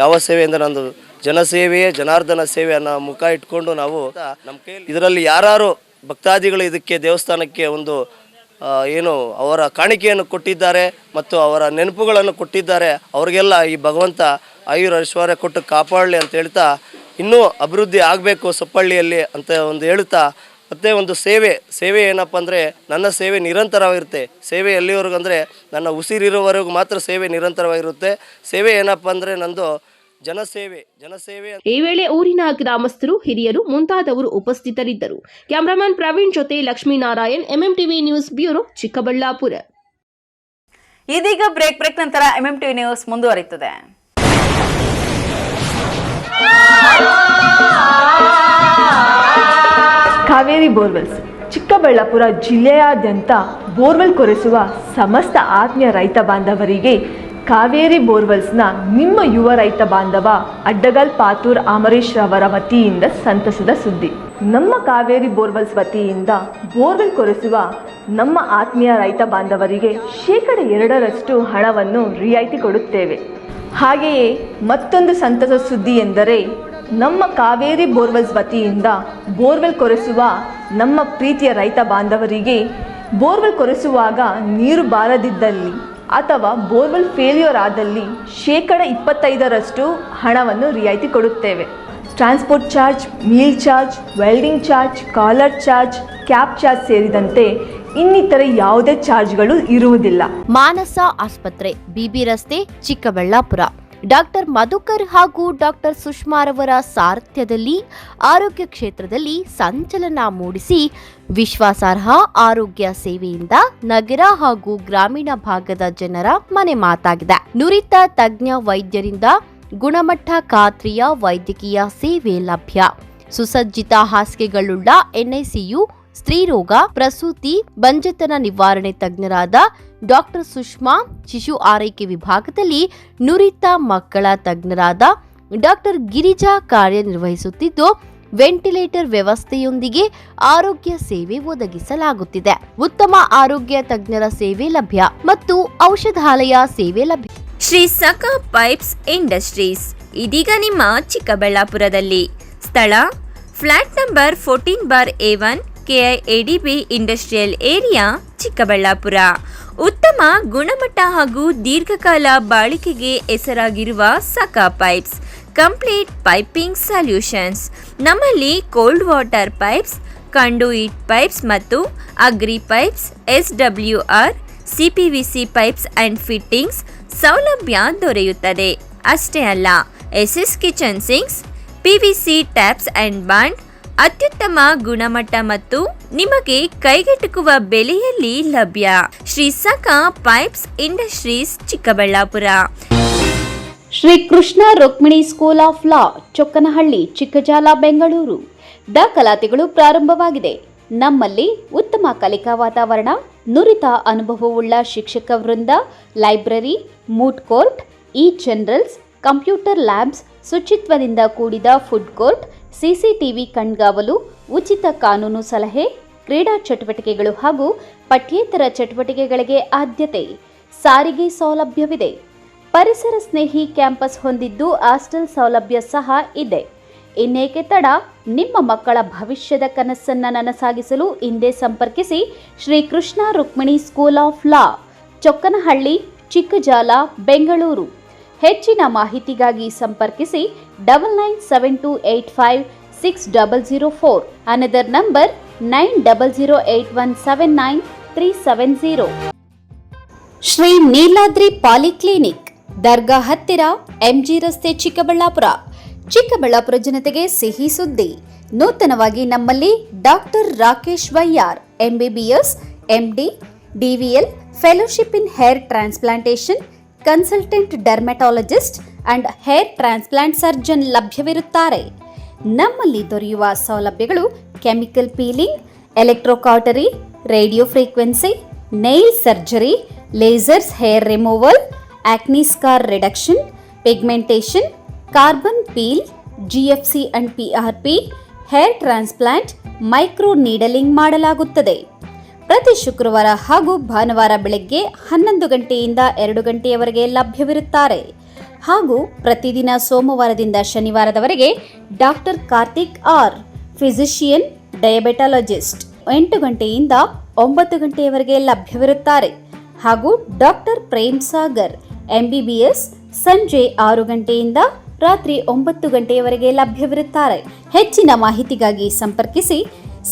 ಯಾವ ಸೇವೆ ಅಂದರೆ ನಂದು ಜನಸೇವೆಯೇ ಜನಾರ್ದನ ಸೇವೆ ಅನ್ನೋ ಮುಖ ಇಟ್ಕೊಂಡು ನಾವು ನಮ್ಮ ಕೈಯಲ್ಲಿ ಇದರಲ್ಲಿ ಯಾರು ಭಕ್ತಾದಿಗಳು ಇದಕ್ಕೆ ದೇವಸ್ಥಾನಕ್ಕೆ ಒಂದು ಏನು ಅವರ ಕಾಣಿಕೆಯನ್ನು ಕೊಟ್ಟಿದ್ದಾರೆ ಮತ್ತು ಅವರ ನೆನಪುಗಳನ್ನು ಕೊಟ್ಟಿದ್ದಾರೆ, ಅವರಿಗೆಲ್ಲ ಈ ಭಗವಂತ ಆಯುರ ಐಶ್ವರ್ಯ ಕೊಟ್ಟು ಕಾಪಾಡಲಿ ಅಂತ ಹೇಳ್ತಾ ಇನ್ನೂ ಅಭಿವೃದ್ಧಿ ಆಗಬೇಕು ಸೊಪ್ಪಳ್ಳಿಯಲ್ಲಿ ಅಂತ ಒಂದು ಹೇಳ್ತಾ ಮತ್ತು ಒಂದು ಸೇವೆ ಏನಪ್ಪ ಅಂದರೆ ನನ್ನ ಸೇವೆ ನಿರಂತರವಾಗಿರುತ್ತೆ. ಸೇವೆ ಎಲ್ಲಿವರೆಗೂ ಅಂದರೆ ನನ್ನ ಉಸಿರಿರುವವರೆಗೂ ಮಾತ್ರ ಸೇವೆ ನಿರಂತರವಾಗಿರುತ್ತೆ. ಸೇವೆ ಏನಪ್ಪ ಅಂದರೆ ನಂದು ಜನಸೇವೆ. ಈ ವೇಳೆ ಊರಿನ ಗ್ರಾಮಸ್ಥರು, ಹಿರಿಯರು ಮುಂತಾದವರು ಉಪಸ್ಥಿತರಿದ್ದರು. ಕ್ಯಾಮರಾಮನ್ ಪ್ರವೀಣ್ ಜೊತೆ Lakshminarayan, MMTV news bureau, Chikkaballapur. ಇದೀಗ ಬ್ರೇಕ್ ನಂತರ ಎಂಎಂಟಿವಿ ನ್ಯೂಸ್ ಮುಂದುವರಿಯುತ್ತದೆ. ಕಾವೇರಿ ಬೋರ್ವೆಲ್ಸ್ ಚಿಕ್ಕಬಳ್ಳಾಪುರ ಜಿಲ್ಲೆಯಾದ್ಯಂತ ಬೋರ್ವೆಲ್ ಕೊರೆಸುವ ಸಮಸ್ತ ಆತ್ಮೀಯ ರೈತ ಬಾಂಧವರಿಗೆ ಕಾವೇರಿ ಬೋರ್ವೆಲ್ಸ್ನ ನಿಮ್ಮ ಯುವ ರೈತ ಬಾಂಧವ ಅಡ್ಡಗಲ್ ಪಾತೂರ್ ಅಮರೀಶ್ ರವರ ವತಿಯಿಂದ ಸಂತಸದ ಸುದ್ದಿ. ನಮ್ಮ ಕಾವೇರಿ ಬೋರ್ವೆಲ್ಸ್ ವತಿಯಿಂದ ಬೋರ್ವೆಲ್ ಕೊರೆಸುವ ನಮ್ಮ ಆತ್ಮೀಯ ರೈತ ಬಾಂಧವರಿಗೆ 2% ಹಣವನ್ನು ರಿಯಾಯಿತಿ ಕೊಡುತ್ತೇವೆ. ಹಾಗೆಯೇ ಮತ್ತೊಂದು ಸಂತಸ ಸುದ್ದಿ ಎಂದರೆ ನಮ್ಮ ಕಾವೇರಿ ಬೋರ್ವೆಲ್ಸ್ ವತಿಯಿಂದ ಬೋರ್ವೆಲ್ ಕೊರೆಸುವ ನಮ್ಮ ಪ್ರೀತಿಯ ರೈತ ಬಾಂಧವರಿಗೆ ಬೋರ್ವೆಲ್ ಕೊರೆಸುವಾಗ ನೀರು ಬಾರದಿದ್ದಲ್ಲಿ ಅಥವಾ ಬೋರ್ವೆಲ್ ಫೇಲ್ಯೂರ್ ಆದಲ್ಲಿ 25% ಹಣವನ್ನು ರಿಯಾಯಿತಿ ಕೊಡುತ್ತೇವೆ. Transport charge, meal charge, welding charge, collar charge, cab charge ಸೇರಿದಂತೆ ಇನ್ನಿತರೆ ಯಾವುದೇ ಚಾರ್ಜ್ಗಳು ಇರುವುದಿಲ್ಲ. ಮಾನಸ ಆಸ್ಪತ್ರೆ, ಬಿಬಿ ರಸ್ತೆ, ಚಿಕ್ಕಬಳ್ಳಾಪುರ. ಡಾಕ್ಟರ್ ಮಧುಕರ್ ಹಾಗೂ ಡಾಕ್ಟರ್ ಸುಷ್ಮಾರವರ ಸಾರಥ್ಯದಲ್ಲಿ ಆರೋಗ್ಯ ಕ್ಷೇತ್ರದಲ್ಲಿ ಸಂಚಲನ ಮೂಡಿಸಿ ವಿಶ್ವಾಸಾರ್ಹ ಆರೋಗ್ಯ ಸೇವೆಯಿಂದ ನಗರ ಹಾಗೂ ಗ್ರಾಮೀಣ ಭಾಗದ ಜನರ ಮನೆ ಮಾತಾಗಿದೆ. ನುರಿತ ತಜ್ಞ ವೈದ್ಯರಿಂದ ಗುಣಮಟ್ಟ ಖಾತ್ರಿಯ ವೈದ್ಯಕೀಯ ಸೇವೆ ಲಭ್ಯ. ಸುಸಜ್ಜಿತ ಹಾಸಿಗೆಗಳುಳ್ಳ ಎನ್ಐಸಿಯು, ಸ್ತ್ರೀರೋಗ, ಪ್ರಸೂತಿ, ಬಂಜೆತನ ನಿವಾರಣೆ ತಜ್ಞರಾದ ಡಾಕ್ಟರ್ ಸುಷ್ಮಾ, ಶಿಶು ಆರೈಕೆ ವಿಭಾಗದಲ್ಲಿ ನುರಿತ ಮಕ್ಕಳ ತಜ್ಞರಾದ ಡಾಕ್ಟರ್ ಗಿರಿಜಾ ಕಾರ್ಯನಿರ್ವಹಿಸುತ್ತಿದ್ದು, ವೆಂಟಿಲೇಟರ್ ವ್ಯವಸ್ಥೆಯೊಂದಿಗೆ ಆರೋಗ್ಯ ಸೇವೆ ಒದಗಿಸಲಾಗುತ್ತಿದೆ. ಉತ್ತಮ ಆರೋಗ್ಯ ತಜ್ಞರ ಸೇವೆ ಲಭ್ಯ ಮತ್ತು ಔಷಧಾಲಯ ಸೇವೆ ಲಭ್ಯ. ಶ್ರೀ ಸಖಾ ಪೈಪ್ಸ್ ಇಂಡಸ್ಟ್ರೀಸ್ ಇದೀಗ ನಿಮ್ಮ ಚಿಕ್ಕಬಳ್ಳಾಪುರದಲ್ಲಿ. ಸ್ಥಳ flat number 14/A1, KIADB industrial area, Chikkaballapur. ಉತ್ತಮ ಗುಣಮಟ್ಟ ಹಾಗೂ ದೀರ್ಘಕಾಲ ಬಾಳಿಕೆಗೆ ಹೆಸರಾಗಿರುವ Sakha pipes complete piping solutions. ನಮ್ಮಲ್ಲಿ cold water pipes, conduit pipes ಮತ್ತು agri pipes, SWR, CPVC pipes and fittings ಸೌಲಭ್ಯ ದೊರೆಯುತ್ತದೆ. ಅಷ್ಟೇ ಅಲ್ಲ, SS kitchen sinks, PVC taps and bond ಅತ್ಯುತ್ತಮ ಗುಣಮಟ್ಟ ಮತ್ತು ನಿಮಗೆ ಕೈಗೆಟುಕುವ ಬೆಲೆಯಲ್ಲಿ ಲಭ್ಯ. Shri Sakha pipes industries, Chikkaballapur. Shri Krishna Rukmini school of law, Chokkanahalli, Chikkajala, Bengaluru. ದಾಖಲಾತಿಗಳು ಪ್ರಾರಂಭವಾಗಿದೆ. ನಮ್ಮಲ್ಲಿ ಉತ್ತಮ ಕಲಿಕಾ ವಾತಾವರಣ, ನುರಿತ ಅನುಭವವುಳ್ಳ ಶಿಕ್ಷಕ ವೃಂದ, library, moot court, journals, computer labs, ಶುಚಿತ್ವದಿಂದ ಕೂಡಿದ ಫುಡ್ ಕೋರ್ಟ್, CCTV ಕಣ್ಗಾವಲು, ಉಚಿತ ಕಾನೂನು ಸಲಹೆ, ಕ್ರೀಡಾ ಚಟುವಟಿಕೆಗಳು ಹಾಗೂ ಪಠ್ಯೇತರ ಚಟುವಟಿಕೆಗಳಿಗೆ ಆದ್ಯತೆ. ಸಾರಿಗೆ ಸೌಲಭ್ಯವಿದೆ. ಪರಿಸರ ಸ್ನೇಹಿ ಕ್ಯಾಂಪಸ್ ಹೊಂದಿದ್ದು ಹಾಸ್ಟೆಲ್ ಸೌಲಭ್ಯ ಸಹ ಇದೆ. ಇನ್ನೇಕೆ ತಡ? ನಿಮ್ಮ ಮಕ್ಕಳ ಭವಿಷ್ಯದ ಕನಸನ್ನು ನನಸಾಗಿಸಲು ಹಿಂದೆ ಸಂಪರ್ಕಿಸಿ Shri Krishna Rukmini school of law, Chokkanahalli, Chikkajala, Bengaluru. ಹೆಚ್ಚಿನ ಮಾಹಿತಿಗಾಗಿ ಸಂಪರ್ಕಿಸಿ 9972856004. Another number 9008179370. Shri Neeladri polyclinic, ದರ್ಗಾ ಹತ್ತಿರ, MG ರಸ್ತೆ, ಚಿಕ್ಕಬಳ್ಳಾಪುರ. ಚಿಕ್ಕಬಳ್ಳಾಪುರ ಜನತೆಗೆ ಸಿಹಿ ಸುದ್ದಿ. ನೂತನವಾಗಿ ನಮ್ಮಲ್ಲಿ doctor Rakesh YR MBBS, MD, DVL, fellowship in hair transplantation, consultant dermatologist and hair transplant surgeon ಲಭ್ಯವಿರುತ್ತಾರೆ. ನಮ್ಮಲ್ಲಿ ದೊರೆಯುವ ಸೌಲಭ್ಯಗಳು chemical peeling, electrocautery, radio frequency, nail surgery, lasers hair removal, acne scar reduction, pigmentation, carbon peel, GFC and PRP, hair transplant, micro needling ಮಾಡಲಾಗುತ್ತದೆ. ಪ್ರತಿ ಶುಕ್ರವಾರ ಹಾಗೂ ಭಾನುವಾರ ಬೆಳಗ್ಗೆ 11 ಗಂಟೆಯಿಂದ 2 ಗಂಟೆಯವರೆಗೆ ಲಭ್ಯವಿರುತ್ತಾರೆ. ಹಾಗೂ ಪ್ರತಿದಿನ ಸೋಮವಾರದಿಂದ ಶನಿವಾರದವರೆಗೆ ಡಾಕ್ಟರ್ ಕಾರ್ತಿಕ್ ಆರ್, ಫಿಸಿಷಿಯನ್, ಡಯಾಬೆಟಾಲಜಿಸ್ಟ್ 8 ಗಂಟೆಯಿಂದ 9 ಗಂಟೆಯವರೆಗೆ ಲಭ್ಯವಿರುತ್ತಾರೆ. ಹಾಗೂ ಡಾಕ್ಟರ್ ಪ್ರೇಮ್ ಸಾಗರ್ ಎಂಬಿಬಿಎಸ್ ಸಂಜೆ 6 ಗಂಟೆಯಿಂದ ರಾತ್ರಿ 9 ಗಂಟೆಯವರೆಗೆ ಲಭ್ಯವಿರುತ್ತಾರೆ. ಹೆಚ್ಚಿನ ಮಾಹಿತಿಗಾಗಿ ಸಂಪರ್ಕಿಸಿ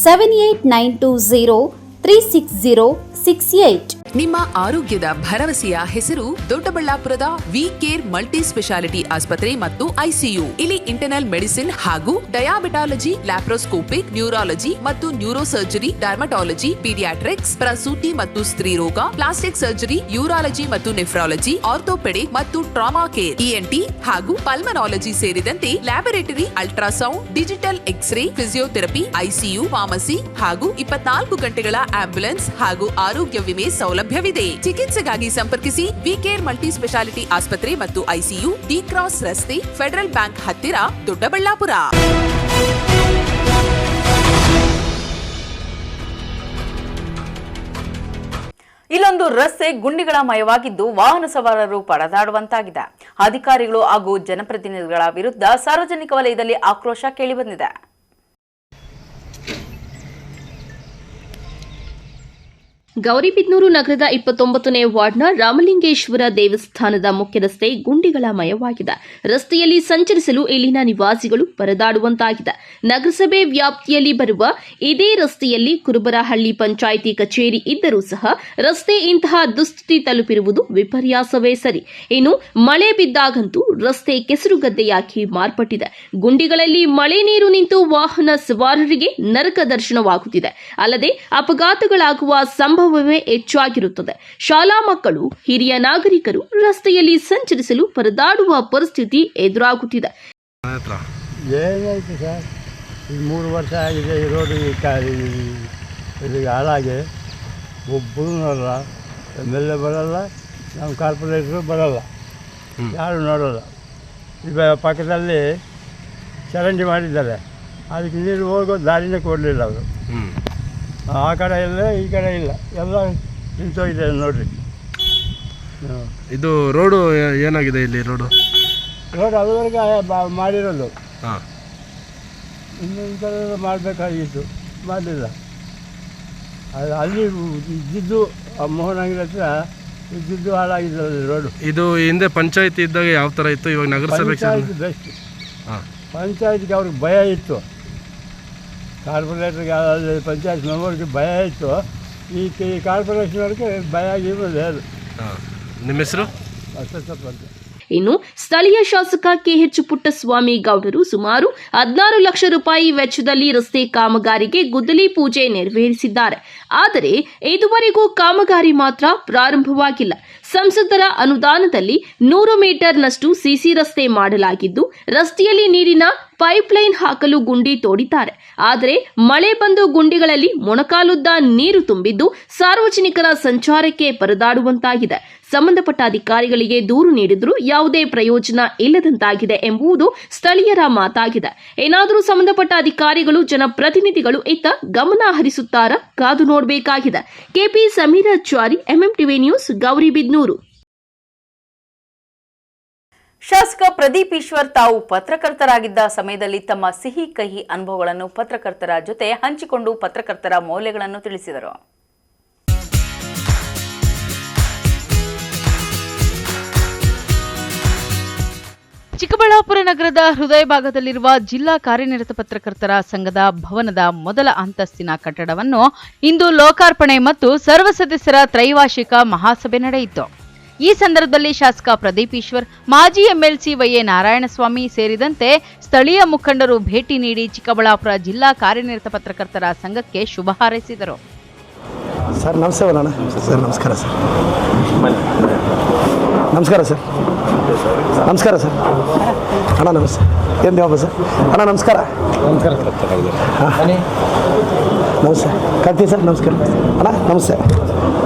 7892036068. ನಿಮ್ಮ ಆರೋಗ್ಯದ ಭರವಸೆಯ ಹೆಸರು ದೊಡ್ಡಬಳ್ಳಾಪುರದ ವಿ ಕೇರ್ ಮಲ್ಟಿ ಸ್ಪೆಷಾಲಿಟಿ ಆಸ್ಪತ್ರೆ ಮತ್ತು ಐಸಿಯು. ಇಲ್ಲಿ ಇಂಟರ್ನಲ್ ಮೆಡಿಸಿನ್ ಹಾಗೂ ಡಯಾಬಿಟಾಲಜಿ, ಲ್ಯಾಪ್ರೋಸ್ಕೋಪಿಕ್, ನ್ಯೂರಾಲಜಿ ಮತ್ತು ನ್ಯೂರೋ ಸರ್ಜರಿ, ಡರ್ಮಟಾಲಜಿ, ಪೀಡಿಯಾಟ್ರಿಕ್ಸ್, ಪ್ರಸೂತಿ ಮತ್ತು ಸ್ತ್ರೀ ರೋಗ, ಪ್ಲಾಸ್ಟಿಕ್ ಸರ್ಜರಿ, ಯೂರಾಲಜಿ ಮತ್ತು ನೆಫ್ರಾಲಜಿ, ಆರ್ಥೋಪೆಡಿಕ್ ಮತ್ತು ಟ್ರಾಮಾ ಕೇರ್, ಇಎನ್ಟಿ ಹಾಗೂ ಪಲ್ಮನಾಲಜಿ ಸೇರಿದಂತೆ laboratory, ultrasound, digital X ray, physiotherapy, ICU, pharmacy ಹಾಗೂ 24 ಗಂಟೆಗಳ ಆಂಬ್ಯುಲೆನ್ಸ್ ಹಾಗೂ ಆರೋಗ್ಯ ವಿಮೆ ಸೌಲಭ್ಯವಿದೆ. ಚಿಕಿತ್ಸೆಗಾಗಿ ಸಂಪರ್ಕಿಸಿ ವಿ ಕೇರ್ ಮಲ್ಟಿ ಸ್ಪೆಷಾಲಿಟಿ ಆಸ್ಪತ್ರೆ ಮತ್ತು ಐಸಿಯು, ಡಿ ಕ್ರಾಸ್ ರಸ್ತೆ, ಫೆಡರಲ್ ಬ್ಯಾಂಕ್ ಹತ್ತಿರ, ದೊಡ್ಡಬಳ್ಳಾಪುರ. ಇಲ್ಲೊಂದು ರಸ್ತೆ ಗುಂಡಿಗಳ ಮಯವಾಗಿದ್ದು ವಾಹನ ಸವಾರರು ಪರದಾಡುವಂತಾಗಿದೆ. ಅಧಿಕಾರಿಗಳು ಹಾಗೂ ಜನಪ್ರತಿನಿಧಿಗಳ ವಿರುದ್ಧ ಸಾರ್ವಜನಿಕ ವಲಯದಲ್ಲಿ ಆಕ್ರೋಶ ಕೇಳಿಬಂದಿದೆ. ಗೌರಿಬಿದನೂರು ನಗರದ 29ನೇ ವಾರ್ಡ್ನ ರಾಮಲಿಂಗೇಶ್ವರ ದೇವಸ್ಥಾನದ ಮುಖ್ಯ ರಸ್ತೆ ಗುಂಡಿಗಳ ಮಯವಾಗಿದೆ. ರಸ್ತೆಯಲ್ಲಿ ಸಂಚರಿಸಲು ಇಲ್ಲಿನ ನಿವಾಸಿಗಳು ಪರದಾಡುವಂತಾಗಿದೆ. ನಗರಸಭೆ ವ್ಯಾಪ್ತಿಯಲ್ಲಿ ಬರುವ ಇದೇ ರಸ್ತೆಯಲ್ಲಿ ಕುರುಬರಹಳ್ಳಿ ಪಂಚಾಯಿತಿ ಕಚೇರಿ ಇದ್ದರೂ ಸಹ ರಸ್ತೆ ಇಂತಹ ದುಸ್ಥಿತಿ ತಲುಪಿರುವುದು ವಿಪರ್ಯಾಸವೇ ಸರಿ. ಇನ್ನು ಮಳೆ ಬಿದ್ದಾಗಂತೂ ರಸ್ತೆ ಕೆಸರುಗದ್ದೆಯಾಗಿ ಮಾರ್ಪಟ್ಟಿದೆ. ಗುಂಡಿಗಳಲ್ಲಿ ಮಳೆ ನೀರು ನಿಂತು ವಾಹನ ಸವಾರರಿಗೆ ನರಕ ದರ್ಶನವಾಗುತ್ತಿದೆ. ಅಲ್ಲದೆ ಅಪಘಾತಗಳಾಗುವ ಸಂಭವವೇ ಹೆಚ್ಚಾಗಿರುತ್ತದೆ. ಶಾಲಾ ಮಕ್ಕಳು, ಹಿರಿಯ ನಾಗರಿಕರು ರಸ್ತೆಯಲ್ಲಿ ಸಂಚರಿಸಲು ಪರದಾಡುವ ಪರಿಸ್ಥಿತಿ ಎದುರಾಗುತ್ತಿದೆ. ಏನಾಯ್ತು ಸರ್, ಈಗ 3 ವರ್ಷ ಆಗಿದೆ ಈ ರೋಡ್ ಇದು ಹಾಳಾಗಿ. ಒಬ್ಬರು ನೋಡಲ್ಲ, ಎಮ್ಮೆಲ್ಲೆ ಬರಲ್ಲ, ನಮ್ಮ ಕಾರ್ಪೊರೇಟ್ರು ಬರಲ್ಲ, ಯಾರು ನೋಡಲ್ಲ. ಈಗ ಪಕ್ಕದಲ್ಲಿ ಚರಂಡಿ ಮಾಡಿದ್ದಾರೆ, ಅದಕ್ಕೆ ನೀರು ಹೋಗೋ ದಾರಿನೇ ಕೊಡಲಿಲ್ಲ ಅವರು. ಆ ಕಡೆ ಇಲ್ಲ, ಈ ಕಡೆ ಇಲ್ಲ, ಎಲ್ಲ ನಿಂತೋಗಿದೆ ನೋಡ್ರಿ. ಇದು ರೋಡು ಏನಾಗಿದೆ ಇಲ್ಲಿ? ರೋಡು ಅದುವರೆಗೆ ಮಾಡಿರೋದು, ಇನ್ನು ಈ ಕಡೆ ಮಾಡಬೇಕಾಗಿತ್ತು, ಮಾಡಲಿಲ್ಲ. ಅಲ್ಲಿ ಇದ್ದಿದ್ದು ಮೋಹನ್ ಅಂಗಡಿ ಹತ್ರ ಇದ್ದಿದ್ದು ಹಾಳಾಗಿದೆ ರೋಡು. ಇದು ಹಿಂದೆ ಪಂಚಾಯತಿ ಇದ್ದಾಗ ಯಾವ ಥರ ಇತ್ತು? ಇವಾಗ ನಗರಸಭೆ ಬೆಸ್ಟ್. ಪಂಚಾಯತ್ಗೆ ಅವ್ರಿಗೆ ಭಯ ಇತ್ತು, ಕಾರ್ಪೊರೇಟರ್ಗೆ ಪಂಚಾಯತ್ ಮೆಂಬರ್ಗೆ ಭಯ ಇತ್ತು. ಈ ಕಾರ್ಪೊರೇಷನ್ವರೆಗೆ ಭಯ ಆಗಿರೋದು. ನಿಮ್ಮ ಹೆಸರು? ಅಷ್ಟಪ್ಪ ಅಂತ. ಇನ್ನು ಸ್ಥಳೀಯ ಶಾಸಕ ಕೆಎಚ್ ಪುಟ್ಟಸ್ವಾಮಿ ಗೌಡರು ಸುಮಾರು 16 ಲಕ್ಷ ರೂಪಾಯಿ ವೆಚ್ಚದಲ್ಲಿ ರಸ್ತೆ ಕಾಮಗಾರಿಗೆ ಗುದ್ದಲಿ ಪೂಜೆ ನೆರವೇರಿಸಿದ್ದಾರೆ. ಆದರೆ ಇದುವರೆಗೂ ಕಾಮಗಾರಿ ಮಾತ್ರ ಪ್ರಾರಂಭವಾಗಿಲ್ಲ. ಸಂಸದರ ಅನುದಾನದಲ್ಲಿ 100 ಮೀಟರ್ನಷ್ಟು ಸಿಸಿ ರಸ್ತೆ ಮಾಡಲಾಗಿದ್ದು, ರಸ್ತೆಯಲ್ಲಿ ನೀರಿನ ಪೈಪ್ಲೈನ್ ಹಾಕಲು ಗುಂಡಿ ತೋಡಿದ್ದಾರೆ. ಆದರೆ ಮಳೆ ಬಂದು ಗುಂಡಿಗಳಲ್ಲಿ ಮೊಣಕಾಲುದ್ದ ನೀರು ತುಂಬಿದ್ದು ಸಾರ್ವಜನಿಕರ ಸಂಚಾರಕ್ಕೆ ಪರದಾಡುವಂತಾಗಿದೆ. ಸಂಬಂಧಪಟ್ಟ ಅಧಿಕಾರಿಗಳಿಗೆ ದೂರು ನೀಡಿದ್ರೂ ಯಾವುದೇ ಪ್ರಯೋಜನ ಇಲ್ಲದಂತಾಗಿದೆ ಎಂಬುದು ಸ್ಥಳೀಯರ ಮಾತಾಗಿದೆ. ಏನಾದರೂ ಸಂಬಂಧಪಟ್ಟ ಅಧಿಕಾರಿಗಳು, ಜನಪ್ರತಿನಿಧಿಗಳು ಇತ್ತ ಗಮನ ಹರಿಸುತ್ತಾರಾ? ಕಾದು ನೋಡಬೇಕಾಗಿದೆ. KP Samirachari, MMTV news, Gauribidanur. ಶಾಸಕ ಪ್ರದೀಪ್ ಈಶ್ವರ್ ತಾವು ಪತ್ರಕರ್ತರಾಗಿದ್ದ ಸಮಯದಲ್ಲಿ ತಮ್ಮ ಸಿಹಿ ಕಹಿ ಅನುಭವಗಳನ್ನು ಪತ್ರಕರ್ತರ ಜೊತೆ ಹಂಚಿಕೊಂಡು ಪತ್ರಕರ್ತರ ಮೌಲ್ಯಗಳನ್ನು ತಿಳಿಸಿದರು. ಚಿಕ್ಕಬಳ್ಳಾಪುರ ನಗರದ ಹೃದಯ ಭಾಗದಲ್ಲಿರುವ ಜಿಲ್ಲಾ ಕಾರ್ಯನಿರತ ಪತ್ರಕರ್ತರ ಸಂಘದ ಭವನದ ಮೊದಲ ಅಂತಸ್ತಿನ ಕಟ್ಟಡವನ್ನು ಇಂದು ಲೋಕಾರ್ಪಣೆ ಮತ್ತು ಸರ್ವ ಸದಸ್ಯರ ತ್ರೈವಾರ್ಷಿಕ ಮಹಾಸಭೆ ನಡೆಯಿತು. ಈ ಸಂದರ್ಭದಲ್ಲಿ ಶಾಸಕ ಪ್ರದೀಪ್ ಈಶ್ವರ್, ಮಾಜಿ ಎಂಎಲ್ಸಿ ವೈಎ ನಾರಾಯಣಸ್ವಾಮಿ ಸೇರಿದಂತೆ ಸ್ಥಳೀಯ ಮುಖಂಡರು ಭೇಟಿ ನೀಡಿ ಚಿಕ್ಕಬಳ್ಳಾಪುರ ಜಿಲ್ಲಾ ಕಾರ್ಯನಿರತ ಪತ್ರಕರ್ತರ ಸಂಘಕ್ಕೆ ಶುಭ ಹಾರೈಸಿದರು. ಸರ್ ನಮಸ್ತೆ ಅಣ್ಣ. ಸರ್ ನಮಸ್ಕಾರ ಸರ್. ನಮಸ್ಕಾರ ಸರ್. ನಮಸ್ಕಾರ ಸರ್. ಅಣ್ಣ ನಮಸ್ತೆ. ಏನು ದೇವಪ್ಪ ಸರ್. ಅಣ್ಣ ನಮಸ್ಕಾರ. ನಮಸ್ಕಾರ ನಮಸ್ತೆ. ಕಾರ್ತಿ ಸರ್ ನಮಸ್ಕಾರ. ಅಣ್ಣ ನಮಸ್ತೆ.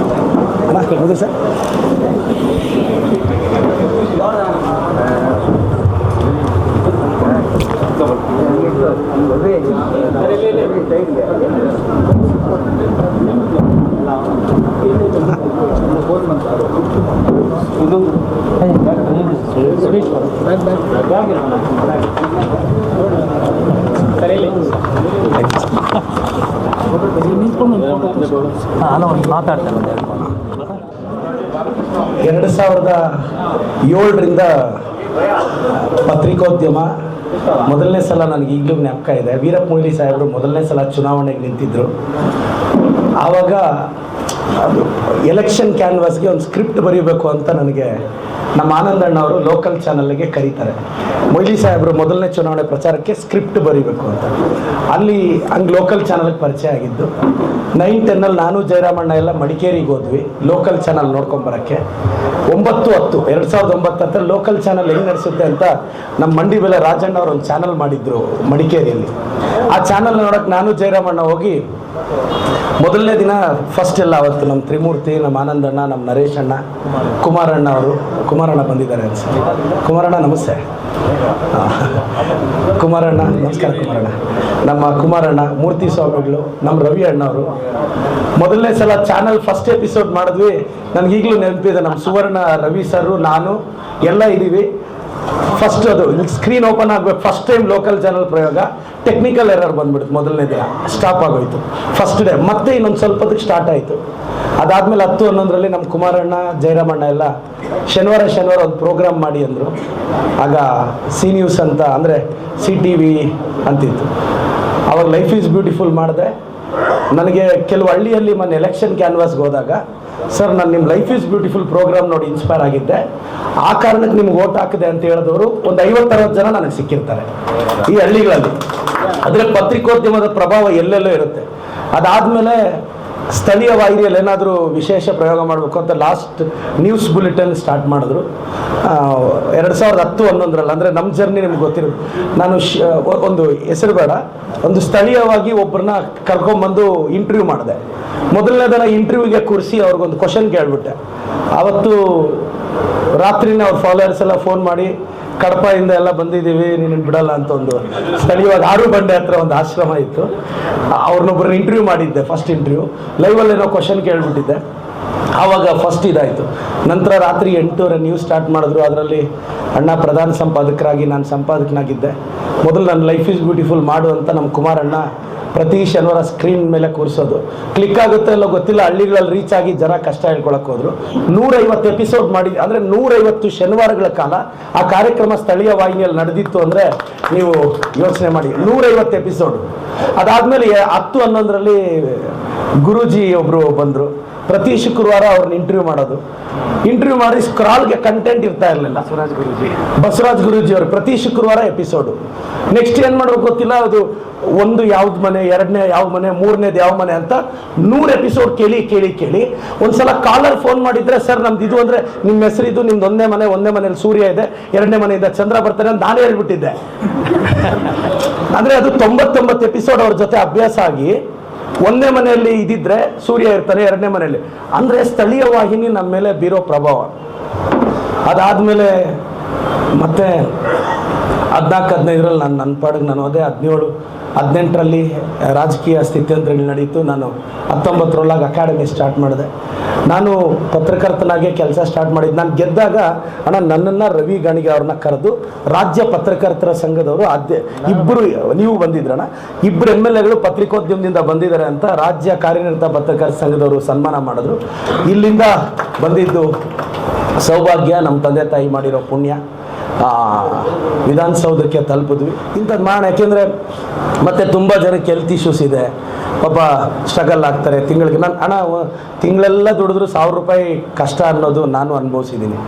ಅಣ್ಣ ಹೌದು ಸರ್. ಮಾತಾಡ್ತಾರೆ 2007ರಿಂದ ಪತ್ರಿಕೋದ್ಯಮ ಮೊದಲನೇ ಸಲ ನನಗೆ ಈಗಲೂ ಜ್ಞಾಪಕ ಇದೆ. ವೀರಪ್ಪ ಮೊಯ್ಲಿ ಸಾಹೇಬರು ಮೊದಲನೇ ಸಲ ಚುನಾವಣೆಗೆ ನಿಂತಿದ್ದರು. ಆವಾಗ ಅದು ಎಲೆಕ್ಷನ್ ಕ್ಯಾನ್ವಾಸ್ಗೆ ಒಂದು ಸ್ಕ್ರಿಪ್ಟ್ ಬರೀಬೇಕು ಅಂತ ನನಗೆ ನಮ್ಮ ಆನಂದಣ್ಣ ಅವರು ಲೋಕಲ್ ಚಾನಲ್ಗೆ ಕರೀತಾರೆ. ಮೊಯ್ಲಿ ಸಾಹೇಬರು ಮೊದಲನೇ ಚುನಾವಣೆ ಪ್ರಚಾರಕ್ಕೆ ಸ್ಕ್ರಿಪ್ಟ್ ಬರೀಬೇಕು ಅಂತ. ಅಲ್ಲಿ ಹಂಗೆ ಲೋಕಲ್ ಚಾನಲ್ಗೆ ಪರಿಚಯ ಆಗಿದ್ದು. 9-10 ನಾನು ಜಯರಾಮಣ್ಣ ಎಲ್ಲ ಮಡಿಕೇರಿಗೆ ಹೋದ್ವಿ ಲೋಕಲ್ ಚಾನಲ್ ನೋಡ್ಕೊಂಬರೋಕ್ಕೆ. 9-10 ಲೋಕಲ್ ಚಾನಲ್ ಹೆಂಗೆ ನಡೆಸುತ್ತೆ ಅಂತ ನಮ್ಮ ಮಂಡಿ ಬೆಲೆ ರಾಜಣ್ಣ ಅವರು ಒಂದು ಚಾನಲ್ ಮಾಡಿದ್ರು ಮಡಿಕೇರಿಯಲ್ಲಿ. ಆ ಚಾನಲ್ ನೋಡೋಕೆ ನಾನು ಜಯರಾಮಣ್ಣ ಹೋಗಿ ಮೊದಲನೇ ದಿನ ಫಸ್ಟ್ ಎಲ್ಲ ಅವತ್ತು ನಮ್ಮ ತ್ರಿಮೂರ್ತಿ, ನಮ್ಮ ಆನಂದಣ್ಣ, ನಮ್ಮ ನರೇಶ್ ಅಣ್ಣ, ಕುಮಾರಣ್ಣ ಅವರು, ಕುಮಾರಣ್ಣ ಬಂದಿದ್ದಾರೆ ಅನ್ಸುತ್ತೆ. ಕುಮಾರಣ್ಣ ನಮಸ್ತೆ. ಕುಮಾರಣ್ಣ ನಮಸ್ಕಾರ. ಕುಮಾರಣ್ಣ ನಮ್ಮ ಕುಮಾರಣ್ಣ, ಮೂರ್ತಿ ಸ್ವಾಮಿಗಳು, ನಮ್ಮ ರವಿ ಅಣ್ಣ ಅವರು ಮೊದಲನೇ ಸಲ ಚಾನಲ್ ಫಸ್ಟ್ ಎಪಿಸೋಡ್ ಮಾಡಿದ್ವಿ. ನನಗೀಗಲೂ ನೆನಪಿದೆ. ನಮ್ಮ ಸುವರ್ಣ ರವಿ ಸರು ನಾನು ಎಲ್ಲ ಇದ್ದೀವಿ. ಫಸ್ಟ್ ಅದು ಸ್ಕ್ರೀನ್ ಓಪನ್ ಆಗಬೇಕು. ಫಸ್ಟ್ ಟೈಮ್ ಲೋಕಲ್ ಚಾನಲ್ ಪ್ರಯೋಗ. ಟೆಕ್ನಿಕಲ್ ಎರರ್ ಬಂದ್ಬಿಡ್ತು. ಮೊದಲನೇ ದಿನ ಸ್ಟಾಪ್ ಆಗೋಯ್ತು ಫಸ್ಟ್ ಡೇ. ಮತ್ತೆ ಇನ್ನೊಂದು ಸ್ವಲ್ಪ ಹೊತ್ತಿಗೆ ಸ್ಟಾರ್ಟ್ ಆಯಿತು. ಅದಾದಮೇಲೆ 10-11ರಲ್ಲಿ ನಮ್ಮ ಕುಮಾರಣ್ಣ, ಜಯರಾಮಣ್ಣ ಎಲ್ಲ ಶನಿವಾರ ಒಂದು ಪ್ರೋಗ್ರಾಮ್ ಮಾಡಿ ಅಂದರು. ಆಗ ಸಿ ನ್ಯೂಸ್ ಅಂತ ಅಂದರೆ CTV ಅಂತಿತ್ತು. ಆವಾಗ ಲೈಫ್ ಈಸ್ ಬ್ಯೂಟಿಫುಲ್ ಮಾಡಿದೆ. ನನಗೆ ಕೆಲವು ಹಳ್ಳಿಯಲ್ಲಿ ಮೊನ್ನೆ ಎಲೆಕ್ಷನ್ ಕ್ಯಾನ್ವಾಸ್ಗೆ ಹೋದಾಗ, ಸರ್ ನಾನು ನಿಮ್ಮ ಲೈಫ್ ಈಸ್ ಬ್ಯೂಟಿಫುಲ್ ಪ್ರೋಗ್ರಾಮ್ ನೋಡಿ ಇನ್ಸ್ಪೈರ್ ಆಗಿದ್ದೆ, ಆ ಕಾರಣಕ್ಕೆ ನಿಮ್ಗೆ ಓಟ್ ಹಾಕಿದೆ ಅಂತ ಹೇಳಿದವರು ಒಂದು 50-60 ಜನ ನನಗೆ ಸಿಕ್ಕಿರ್ತಾರೆ ಈ ಹಳ್ಳಿಗಳಲ್ಲಿ. ಆದರೆ ಪತ್ರಿಕೋದ್ಯಮದ ಪ್ರಭಾವ ಎಲ್ಲೆಲ್ಲೋ ಇರುತ್ತೆ. ಅದಾದಮೇಲೆ ಸ್ಥಳೀಯ ವಾಹಿನಿಯಲ್ಲಿ ಏನಾದರೂ ವಿಶೇಷ ಪ್ರಯೋಗ ಮಾಡಬೇಕು ಅಂತ ಲಾಸ್ಟ್ ನ್ಯೂಸ್ ಬುಲೆಟಿನ್ ಸ್ಟಾರ್ಟ್ ಮಾಡಿದ್ರು 2010-11ರಲ್ಲಿ. ಅಂದರೆ ನಮ್ಮ ಜರ್ನಿ ನಿಮ್ಗೆ ಗೊತ್ತಿರೋದು. ನಾನು ಒಂದು ಹೆಸರು ಬೇಡ, ಒಂದು ಸ್ಥಳೀಯವಾಗಿ ಒಬ್ಬರನ್ನ ಕರ್ಕೊಂಬಂದು ಇಂಟರ್ವ್ಯೂ ಮಾಡಿದೆ. ಮೊದಲನೇ ದಿನ ಇಂಟರ್ವ್ಯೂಗೆ ಕೂರಿಸಿ ಅವ್ರಿಗೊಂದು ಕ್ವಶನ್ ಕೇಳಿಬಿಟ್ಟೆ. ಆವತ್ತು ರಾತ್ರಿನೇ ಅವ್ರ ಫಾಲೋವರ್ಸ್ ಎಲ್ಲ ಫೋನ್ ಮಾಡಿ, ಕಡಪದಿಂದ ಎಲ್ಲ ಬಂದಿದ್ದೀವಿ, ನೀನು ಬಿಡಲ್ಲ ಅಂತ ಒಂದು ಸ್ಥಳೀಯವಾಗಿ 6 ಬಂಡೆ ಹತ್ರ ಒಂದು ಆಶ್ರಮ ಇತ್ತು. ಅವ್ರನ್ನೊಬ್ಬರನ್ನ ಇಂಟರ್ವ್ಯೂ ಮಾಡಿದ್ದೆ. ಫಸ್ಟ್ ಇಂಟರ್ವ್ಯೂ ಲೈವಲ್ಲೇನೋ ಕ್ವಶನ್ ಕೇಳಿಬಿಟ್ಟಿದ್ದೆ. ಆವಾಗ ಫಸ್ಟ್ ಇದಾಯಿತು. ನಂತರ ರಾತ್ರಿ 8 ನ್ಯೂಸ್ ಸ್ಟಾರ್ಟ್ ಮಾಡಿದ್ರು. ಅದರಲ್ಲಿ ಅಣ್ಣ ಪ್ರಧಾನ ಸಂಪಾದಕರಾಗಿ ನಾನು ಸಂಪಾದಕನಾಗಿದ್ದೆ. ಮೊದಲು ನನ್ನ ಲೈಫ್ ಈಸ್ ಬ್ಯೂಟಿಫುಲ್ ಮಾಡು ಅಂತ ನಮ್ಮ ಕುಮಾರಣ್ಣ ಪ್ರತಿ ಶನಿವಾರ ಸ್ಕ್ರೀನ್ ಮೇಲೆ ಕೂರಿಸೋದು. ಕ್ಲಿಕ್ ಆಗುತ್ತೆ ಎಲ್ಲೋ ಗೊತ್ತಿಲ್ಲ, ಹಳ್ಳಿಗಳಲ್ಲಿ ರೀಚ್ ಆಗಿ ಜನ ಕಷ್ಟ ಹೇಳ್ಕೊಳಕ್ಕೆ ಹೋದ್ರು. 150 ಎಪಿಸೋಡ್ ಮಾಡಿ, ಅಂದರೆ 150 ಶನಿವಾರಗಳ ಕಾಲ ಆ ಕಾರ್ಯಕ್ರಮ ಸ್ಥಳೀಯ ವಾಹಿನಿಯಲ್ಲಿ ನಡೆದಿತ್ತು. ಅಂದರೆ ನೀವು ಯೋಚನೆ ಮಾಡಿ, 150 ಎಪಿಸೋಡ್. ಅದಾದಮೇಲೆ 10-11ರಲ್ಲಿ ಗುರೂಜಿ ಒಬ್ಬರು ಬಂದರು. ಪ್ರತಿ ಶುಕ್ರವಾರ ಅವ್ರನ್ನ ಇಂಟರ್ವ್ಯೂ ಮಾಡೋದು. ಇಂಟರ್ವ್ಯೂ ಮಾಡಿ ಸ್ಕ್ರಾಲ್ಗೆ ಕಂಟೆಂಟ್ ಇರ್ತಾ ಇರಲಿಲ್ಲ. ಬಸವರಾಜ್ ಗುರೂಜಿ ಅವರು ಪ್ರತಿ ಶುಕ್ರವಾರ ಎಪಿಸೋಡು. ನೆಕ್ಸ್ಟ್ ಏನು ಮಾಡಬೇಕು ಗೊತ್ತಿಲ್ಲ. ಅದು ಒಂದು ಯಾವ್ದು ಮನೆ, ಎರಡನೇ ಯಾವ ಮನೆ, ಮೂರನೇದು ಯಾವ ಮನೆ ಅಂತ 100 ಎಪಿಸೋಡ್ ಕೇಳಿ ಒಂದ್ಸಲ ಕಾಲರ್ ಫೋನ್ ಮಾಡಿದ್ರೆ, ಸರ್ ನಮ್ದು ಇದು ಅಂದರೆ ನಿಮ್ಮ ಹೆಸರು ಇದು, ನಿಮ್ದು ಒಂದೇ ಮನೆಯಲ್ಲಿ ಸೂರ್ಯ ಇದೆ, ಎರಡನೇ ಮನೆಯಿಂದ ಚಂದ್ರ ಬರ್ತಾನೆ ಅಂತ ನಾನೇ ಹೇಳ್ಬಿಟ್ಟಿದ್ದೆ. ಅಂದರೆ ಅದು 99 ಎಪಿಸೋಡ್ ಅವ್ರ ಜೊತೆ ಅಭ್ಯಾಸ ಆಗಿ ಒಂದೇ ಮನೆಯಲ್ಲಿ ಇದ್ದಿದ್ರೆ ಸೂರ್ಯ ಇರ್ತಾನೆ, ಎರಡನೇ ಮನೆಯಲ್ಲಿ. ಅಂದರೆ ಸ್ಥಳೀಯ ವಾಹಿನಿ ನಮ್ಮ ಮೇಲೆ ಬೀರೋ ಪ್ರಭಾವ. ಅದಾದಮೇಲೆ ಮತ್ತೆ 14-15ರಲ್ಲಿ ನನ್ನ ಪಾಡಿಗೆ ನಾನು ಹೋದೆ. 17-18ರಲ್ಲಿ ರಾಜಕೀಯ ಸ್ಥಿತ್ಯಂತರಗಳು ನಡೀತು. ನಾನು 19ರೊಳಗೆ ಅಕಾಡೆಮಿ ಸ್ಟಾರ್ಟ್ ಮಾಡಿದೆ. ನಾನು ಪತ್ರಕರ್ತನಾಗೆ ಕೆಲಸ ಸ್ಟಾರ್ಟ್ ಮಾಡಿದ್ದು. ನಾನು ಗೆದ್ದಾಗ ಅಣ್ಣ ನನ್ನನ್ನು ರವಿ ಗಾಣಿಗೆ ಅವ್ರನ್ನ ಕರೆದು ರಾಜ್ಯ ಪತ್ರಕರ್ತರ ಸಂಘದವರು ಇಬ್ಬರು, ನೀವು ಬಂದಿದ್ರಣ್ಣ, ಇಬ್ಬರು MLAಗಳು ಪತ್ರಿಕೋದ್ಯಮದಿಂದ ಬಂದಿದ್ದಾರೆ ಅಂತ ರಾಜ್ಯ ಕಾರ್ಯನಿರತ ಪತ್ರಕರ್ತರ ಸಂಘದವರು ಸನ್ಮಾನ ಮಾಡಿದ್ರು. ಇಲ್ಲಿಂದ ಬಂದಿದ್ದು ಸೌಭಾಗ್ಯ, ನಮ್ಮ ತಂದೆ ತಾಯಿ ಮಾಡಿರೋ ಪುಣ್ಯ. ವಿಧಾನಸೌಧಕ್ಕೆ ತಲುಪಿದ್ವಿ. ಇಂಥದ್ದು ಮಾಡೋಣ. ಯಾಕೆಂದರೆ ಮತ್ತೆ ತುಂಬ ಜನಕ್ಕೆ ಹೆಲ್ತ್ ಇಶ್ಯೂಸ್ ಇದೆ. ಪಾಪ ಸ್ಟ್ರಗಲ್ ಆಗ್ತಾರೆ ತಿಂಗಳಿಗೆ. ನಾನು ಹಣ ತಿಂಗಳೆಲ್ಲ ದುಡಿದ್ರು 1000 ರೂಪಾಯಿ ಕಷ್ಟ ಅನ್ನೋದು ನಾನು ಅನುಭವಿಸಿದ್ದೀನಿ.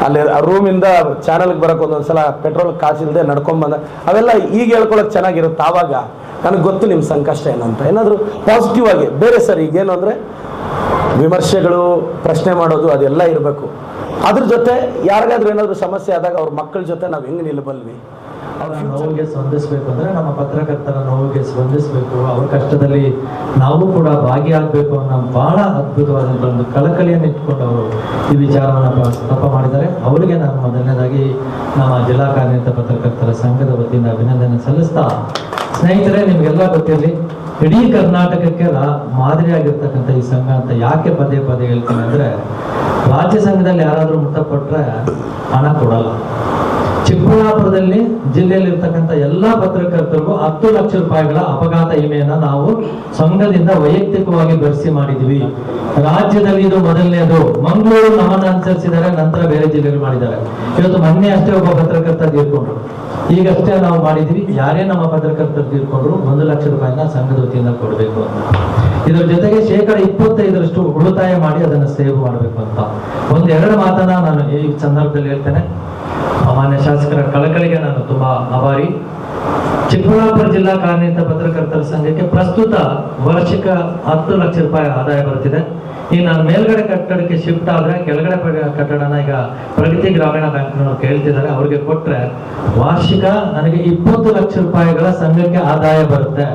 ಅಲ್ಲಿ ರೂಮಿಂದ ಚಾನಲ್ಗೆ ಬರೋಕೆ ಒಂದೊಂದು ಸಲ ಪೆಟ್ರೋಲ್ ಕಾಸಿಲ್ಲದೆ ನಡ್ಕೊಂಬಂದ ಅವೆಲ್ಲ ಈಗ ಹೇಳ್ಕೊಳಕ್ಕೆ ಚೆನ್ನಾಗಿರುತ್ತೆ. ಆವಾಗ ನನಗೆ ಗೊತ್ತು ನಿಮ್ಮ ಸಂಕಷ್ಟ ಏನಂತ. ಏನಾದರೂ ಪಾಸಿಟಿವ್ ಆಗಿ ಬೇರೆ ಸರ್ ಈಗೇನು ಅಂದರೆ ವಿಮರ್ಶೆಗಳು ಪ್ರಶ್ನೆ ಮಾಡೋದು ಅದೆಲ್ಲ ಇರಬೇಕು. ಅದ್ರ ಜೊತೆ ಯಾರಿಗಾದ್ರೂ ಏನಾದರೂ ಸಮಸ್ಯೆ ಆದಾಗ ಅವ್ರ ಮಕ್ಕಳ ಜೊತೆ ನಾವು ಹೆಂಗೆ ನಿಲ್ಲಬಲ್ವಿ, ಅವರ ನೋವಿಗೆ ಸ್ಪಂದಿಸಬೇಕು ಅಂದರೆ ನಮ್ಮ ಪತ್ರಕರ್ತರ ನೋವಿಗೆ ಸ್ಪಂದಿಸಬೇಕು, ಅವ್ರ ಕಷ್ಟದಲ್ಲಿ ನಾವು ಕೂಡ ಭಾಗಿಯಾಗಬೇಕು ಅನ್ನೋ ಬಹಳ ಅದ್ಭುತವಾದಂಥ ಒಂದು ಕಳಕಳಿಯನ್ನು ಇಟ್ಕೊಂಡು ಅವರು ಈ ವಿಚಾರವನ್ನು ಪ್ರಸ್ತಾಪ ಮಾಡಿದ್ದಾರೆ. ಅವರಿಗೆ ನಾನು ಮೊದಲನೇದಾಗಿ ನಮ್ಮ ಜಿಲ್ಲಾ ಕಾರ್ಯನಿರತ ಪತ್ರಕರ್ತರ ಸಂಘದ ವತಿಯಿಂದ ಅಭಿನಂದನೆ ಸಲ್ಲಿಸ್ತಾ, ಸ್ನೇಹಿತರೆ ನಿಮಗೆಲ್ಲ ಗೊತ್ತಿರಲಿ, ಇಡೀ ಕರ್ನಾಟಕಕ್ಕೆ ಮಾದರಿಯಾಗಿರ್ತಕ್ಕಂಥ ಈ ಸಂಘ ಅಂತ ಯಾಕೆ ಪದೇ ಪದೇ ಹೇಳ್ತೀನಿ ಅಂದರೆ, ರಾಜ್ಯ ಸಂಘದಲ್ಲಿ ಯಾರಾದರೂ ಮೃತಪಟ್ಟರೆ ಹಣ ಕೊಡಲ್ಲ. ಚಿಕ್ಕಬಳ್ಳಾಪುರದಲ್ಲಿ ಜಿಲ್ಲೆಯಲ್ಲಿ ಇರ್ತಕ್ಕಂಥ ಎಲ್ಲಾ ಪತ್ರಕರ್ತರಿಗೂ 10 ಲಕ್ಷ ರೂಪಾಯಿಗಳ ಅಪಘಾತ ವಿಮೆಯನ್ನ ನಾವು ಸಂಘದಿಂದ ವೈಯಕ್ತಿಕವಾಗಿ ಭರ್ತಿ ಮಾಡಿದ್ವಿ. ರಾಜ್ಯದಲ್ಲಿ ಇದು ಮೊದಲನೇದು. ಮಂಗಳೂರು ನಮ್ಮನ್ನು ಅನುಸರಿಸಿದ್ದಾರೆ, ನಂತರ ಬೇರೆ ಜಿಲ್ಲೆಗಳು ಮಾಡಿದ್ದಾರೆ. ಇವತ್ತು ಮೊನ್ನೆ ಅಷ್ಟೇ ಒಬ್ಬ ಪತ್ರಕರ್ತ ತೀರ್ಕೊಂಡ್ರು. ಈಗಷ್ಟೇ ನಾವು ಮಾಡಿದ್ವಿ, ಯಾರೇ ನಮ್ಮ ಪತ್ರಕರ್ತರು ತೀರ್ಕೊಂಡ್ರು 1 ಲಕ್ಷ ರೂಪಾಯಿನ ಸಂಘದ ವತಿಯಿಂದ ಕೊಡಬೇಕು ಅಂತ. ಇದರ ಜೊತೆಗೆ 25% ಉಳಿತಾಯ ಮಾಡಿ ಅದನ್ನು ಸೇವ್ ಮಾಡಬೇಕು ಅಂತ 1-2 ಮಾತನ್ನ ನಾನು ಈ ಸಂದರ್ಭದಲ್ಲಿ ಹೇಳ್ತೇನೆ. ಮಾನ್ಯ ಶಾಸಕರ ಕಳಕಳಿಗೆ ನಾನು ತುಂಬಾ ಆಭಾರಿ. ಚಿಕ್ಕಬಳ್ಳಾಪುರ ಜಿಲ್ಲಾ ಕಾರ್ಯನಿರತ ಪತ್ರಕರ್ತರ ಸಂಘಕ್ಕೆ ಪ್ರಸ್ತುತ ವಾರ್ಷಿಕ 10 ಲಕ್ಷ ರೂಪಾಯಿ ಆದಾಯ ಬರುತ್ತಿದೆ. ಈಗ ನಾನು ಮೇಲ್ಗಡೆ ಕಟ್ಟಡಕ್ಕೆ ಶಿಫ್ಟ್ ಆದ್ರೆ ಕೆಳಗಡೆ ಕಟ್ಟಡನ ಈಗ ಪ್ರಗತಿ ಗ್ರಾಮೀಣ ಬ್ಯಾಂಕ್ನವರು ಕೇಳ್ತಿದ್ದಾರೆ, ಅವ್ರಿಗೆ ಕೊಟ್ರೆ ವಾರ್ಷಿಕ ನನಗೆ 20 ಲಕ್ಷ ರೂಪಾಯಿಗಳ ಸಂಘಕ್ಕೆ ಆದಾಯ ಬರುತ್ತೆ.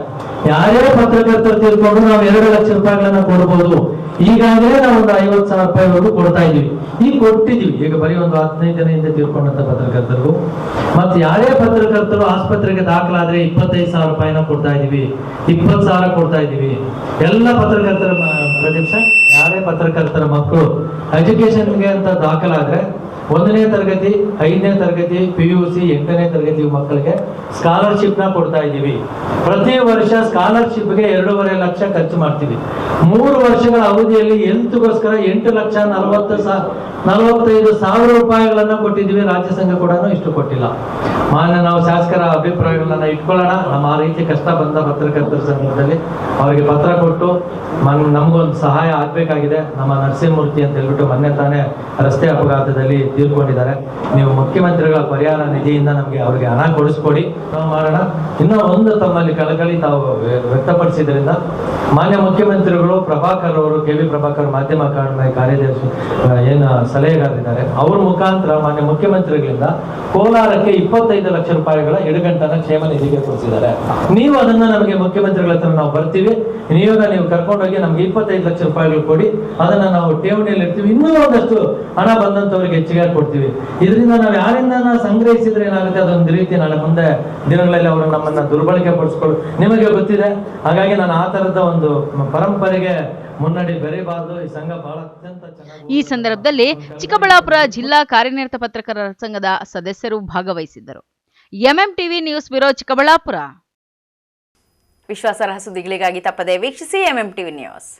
ಯಾರೇ ಪತ್ರಕರ್ತರು ತಿಳ್ಕೊಂಡು ನಾವು 2 ಲಕ್ಷ ರೂಪಾಯಿಗಳನ್ನ ಕೊಡ್ಬೋದು. ಈಗಾಗಲೇ ನಾವು ಒಂದು 50,000 ರೂಪಾಯಿವರೆಗೂ ಕೊಡ್ತಾ ಇದೀವಿ. ಈಗ ಕೊಟ್ಟಿದೀವಿ, ಈಗ ಬರೀ ಒಂದು 15 ಜನ ಹಿಂದೆ ತೀರ್ಕೊಂಡಂತ ಪತ್ರಕರ್ತರಿಗೂ. ಮತ್ತೆ ಯಾರೇ ಪತ್ರಕರ್ತರು ಆಸ್ಪತ್ರೆಗೆ ದಾಖಲಾದ್ರೆ 25,000 ರೂಪಾಯಿನ ಕೊಡ್ತಾ ಇದೀವಿ, 20,000 ಕೊಡ್ತಾ ಇದೀವಿ. ಎಲ್ಲ ಪತ್ರಕರ್ತರ ಪ್ರದೀಪ್ ಸರ್, ಯಾರೇ ಪತ್ರಕರ್ತರ ಮಕ್ಕಳು ಎಜುಕೇಶನ್ಗೆ ಅಂತ ದಾಖಲಾದ್ರೆ 1ನೇ ತರಗತಿ 5ನೇ ತರಗತಿ PUC 8ನೇ ತರಗತಿ ಮಕ್ಕಳಿಗೆ ಸ್ಕಾಲರ್ಶಿಪ್ ನ ಕೊಡ್ತಾ ಇದ್ದೀವಿ. ಪ್ರತಿ ವರ್ಷ ಸ್ಕಾಲರ್ಶಿಪ್ಗೆ 2.5 ಲಕ್ಷ ಖರ್ಚು ಮಾಡ್ತೀವಿ. 3 ವರ್ಷಗಳ ಅವಧಿಯಲ್ಲಿ ಹೆಲ್ತ್ಗೋಸ್ಕರ 8,45,000 ರೂಪಾಯಿಗಳನ್ನ ಕೊಟ್ಟಿದ್ದೀವಿ. ರಾಜ್ಯ ಸಂಘ ಕೂಡ ಇಷ್ಟು ಕೊಟ್ಟಿಲ್ಲ. ಮಾನ್ಯ ನಾವು ಶಾಸಕರ ಅಭಿಪ್ರಾಯಗಳನ್ನ ಇಟ್ಕೊಳ್ಳೋಣ. ನಮ್ಮ ಆ ರೀತಿ ಕಷ್ಟ ಬಂದ ಪತ್ರಕರ್ತರ ಸಂದರ್ಭದಲ್ಲಿ ಅವರಿಗೆ ಪತ್ರ ಕೊಟ್ಟು ನಮಗೊಂದು ಸಹಾಯ ಆಗ್ಬೇಕಾಗಿದೆ. ನಮ್ಮ ನರಸಿಂಹಮೂರ್ತಿ ಅಂತ ಹೇಳ್ಬಿಟ್ಟು ಮೊನ್ನೆ ತಾನೇ ರಸ್ತೆ ಅಪಘಾತದಲ್ಲಿ ತೀರ್ಕೊಂಡಿದ್ದಾರೆ. ನೀವು ಮುಖ್ಯಮಂತ್ರಿಗಳ ಪರಿಹಾರ ನಿಧಿಯಿಂದ ನಮಗೆ ಅವರಿಗೆ ಹಣ ಕೊಡಿಸ್ಕೊಡಿ, ನಾವು ಮಾಡೋಣ. ಇನ್ನೂ ಒಂದು ತಮ್ಮಲ್ಲಿ ಕಳಕಳಿ ತಾವು ವ್ಯಕ್ತಪಡಿಸಿದ್ರಿಂದ ಮಾನ್ಯ ಮುಖ್ಯಮಂತ್ರಿಗಳು ಪ್ರಭಾಕರ್ ಅವರು, KV ಪ್ರಭಾಕರ್ ಮಾಧ್ಯಮ ಅಕಾಡೆಮಿ ಕಾರ್ಯದರ್ಶಿ ಏನು ಸಲಹೆಗಾರರಿದ್ದಾರೆ, ಅವ್ರ ಮುಖಾಂತರ ಮಾನ್ಯ ಮುಖ್ಯಮಂತ್ರಿಗಳಿಂದ ಕೋಲಾರಕ್ಕೆ 25 ಲಕ್ಷ ರೂಪಾಯಿಗಳ ಎಡಗಂಟನ ಕ್ಷೇಮ ನಿಧಿಗೆ ಕೊಡಿಸಿದ್ದಾರೆ. ನೀವು ಅದನ್ನ ನಮಗೆ ಮುಖ್ಯಮಂತ್ರಿಗಳ ಹತ್ರ ನಾವು ಬರ್ತೀವಿ, ನೀವಾಗ ನೀವು ಕರ್ಕೊಂಡೋಗಿ ನಮ್ಗೆ 25 ಲಕ್ಷ ರೂಪಾಯಿಗಳು ಕೊಡಿ, ಅದನ್ನ ನಾವು ಠೇವಣಿಯಲ್ಲಿ ಇರ್ತೀವಿ. ಇನ್ನೂ ಒಂದಷ್ಟು ಹಣ ಬಂದಂತವ್ರಿಗೆ ಹೆಚ್ಚಿಗೆ ಕೊಡ್ತೀವಿ. ಇದರಿಂದ ನಾವು ಯಾರಿಂದ ಸಂಗ್ರಹಿಸಿದ್ರೆ ಏನಾಗುತ್ತೆ, ಅದೊಂದು ರೀತಿ ನಾಳೆ ಮುಂದೆ ದಿನಗಳಲ್ಲಿ ಅವರು ನಮ್ಮನ್ನ ದುರ್ಬಳಕೆ ಪಡಿಸ್ಕೊಳ್ಳು ನಿಮಗೆ ಗೊತ್ತಿದೆ. ಹಾಗಾಗಿ ನಾನು ಆ ತರದ ಒಂದು ಪರಂಪರೆಗೆ ಮುನ್ನಡೆ ಬೆರೆಯಬಾರದು. ಈ ಸಂಘ ಬಹಳ ಅತ್ಯಂತ ಚೆನ್ನಾಗಿ. ಈ ಸಂದರ್ಭದಲ್ಲಿ ಚಿಕ್ಕಬಳ್ಳಾಪುರ ಜಿಲ್ಲಾ ಕಾರ್ಯನಿರತ ಪತ್ರಕರ್ತರ ಸಂಘದ ಸದಸ್ಯರು ಭಾಗವಹಿಸಿದ್ದರು. MMTV news bureau Chikkaballapur. ವಿಶ್ವಾಸಾರ್ಹ ಸುದ್ದಿಗಳಿಗಾಗಿ ತಪ್ಪದೆ ವೀಕ್ಷಿಸಿ MMTV ನ್ಯೂಸ್.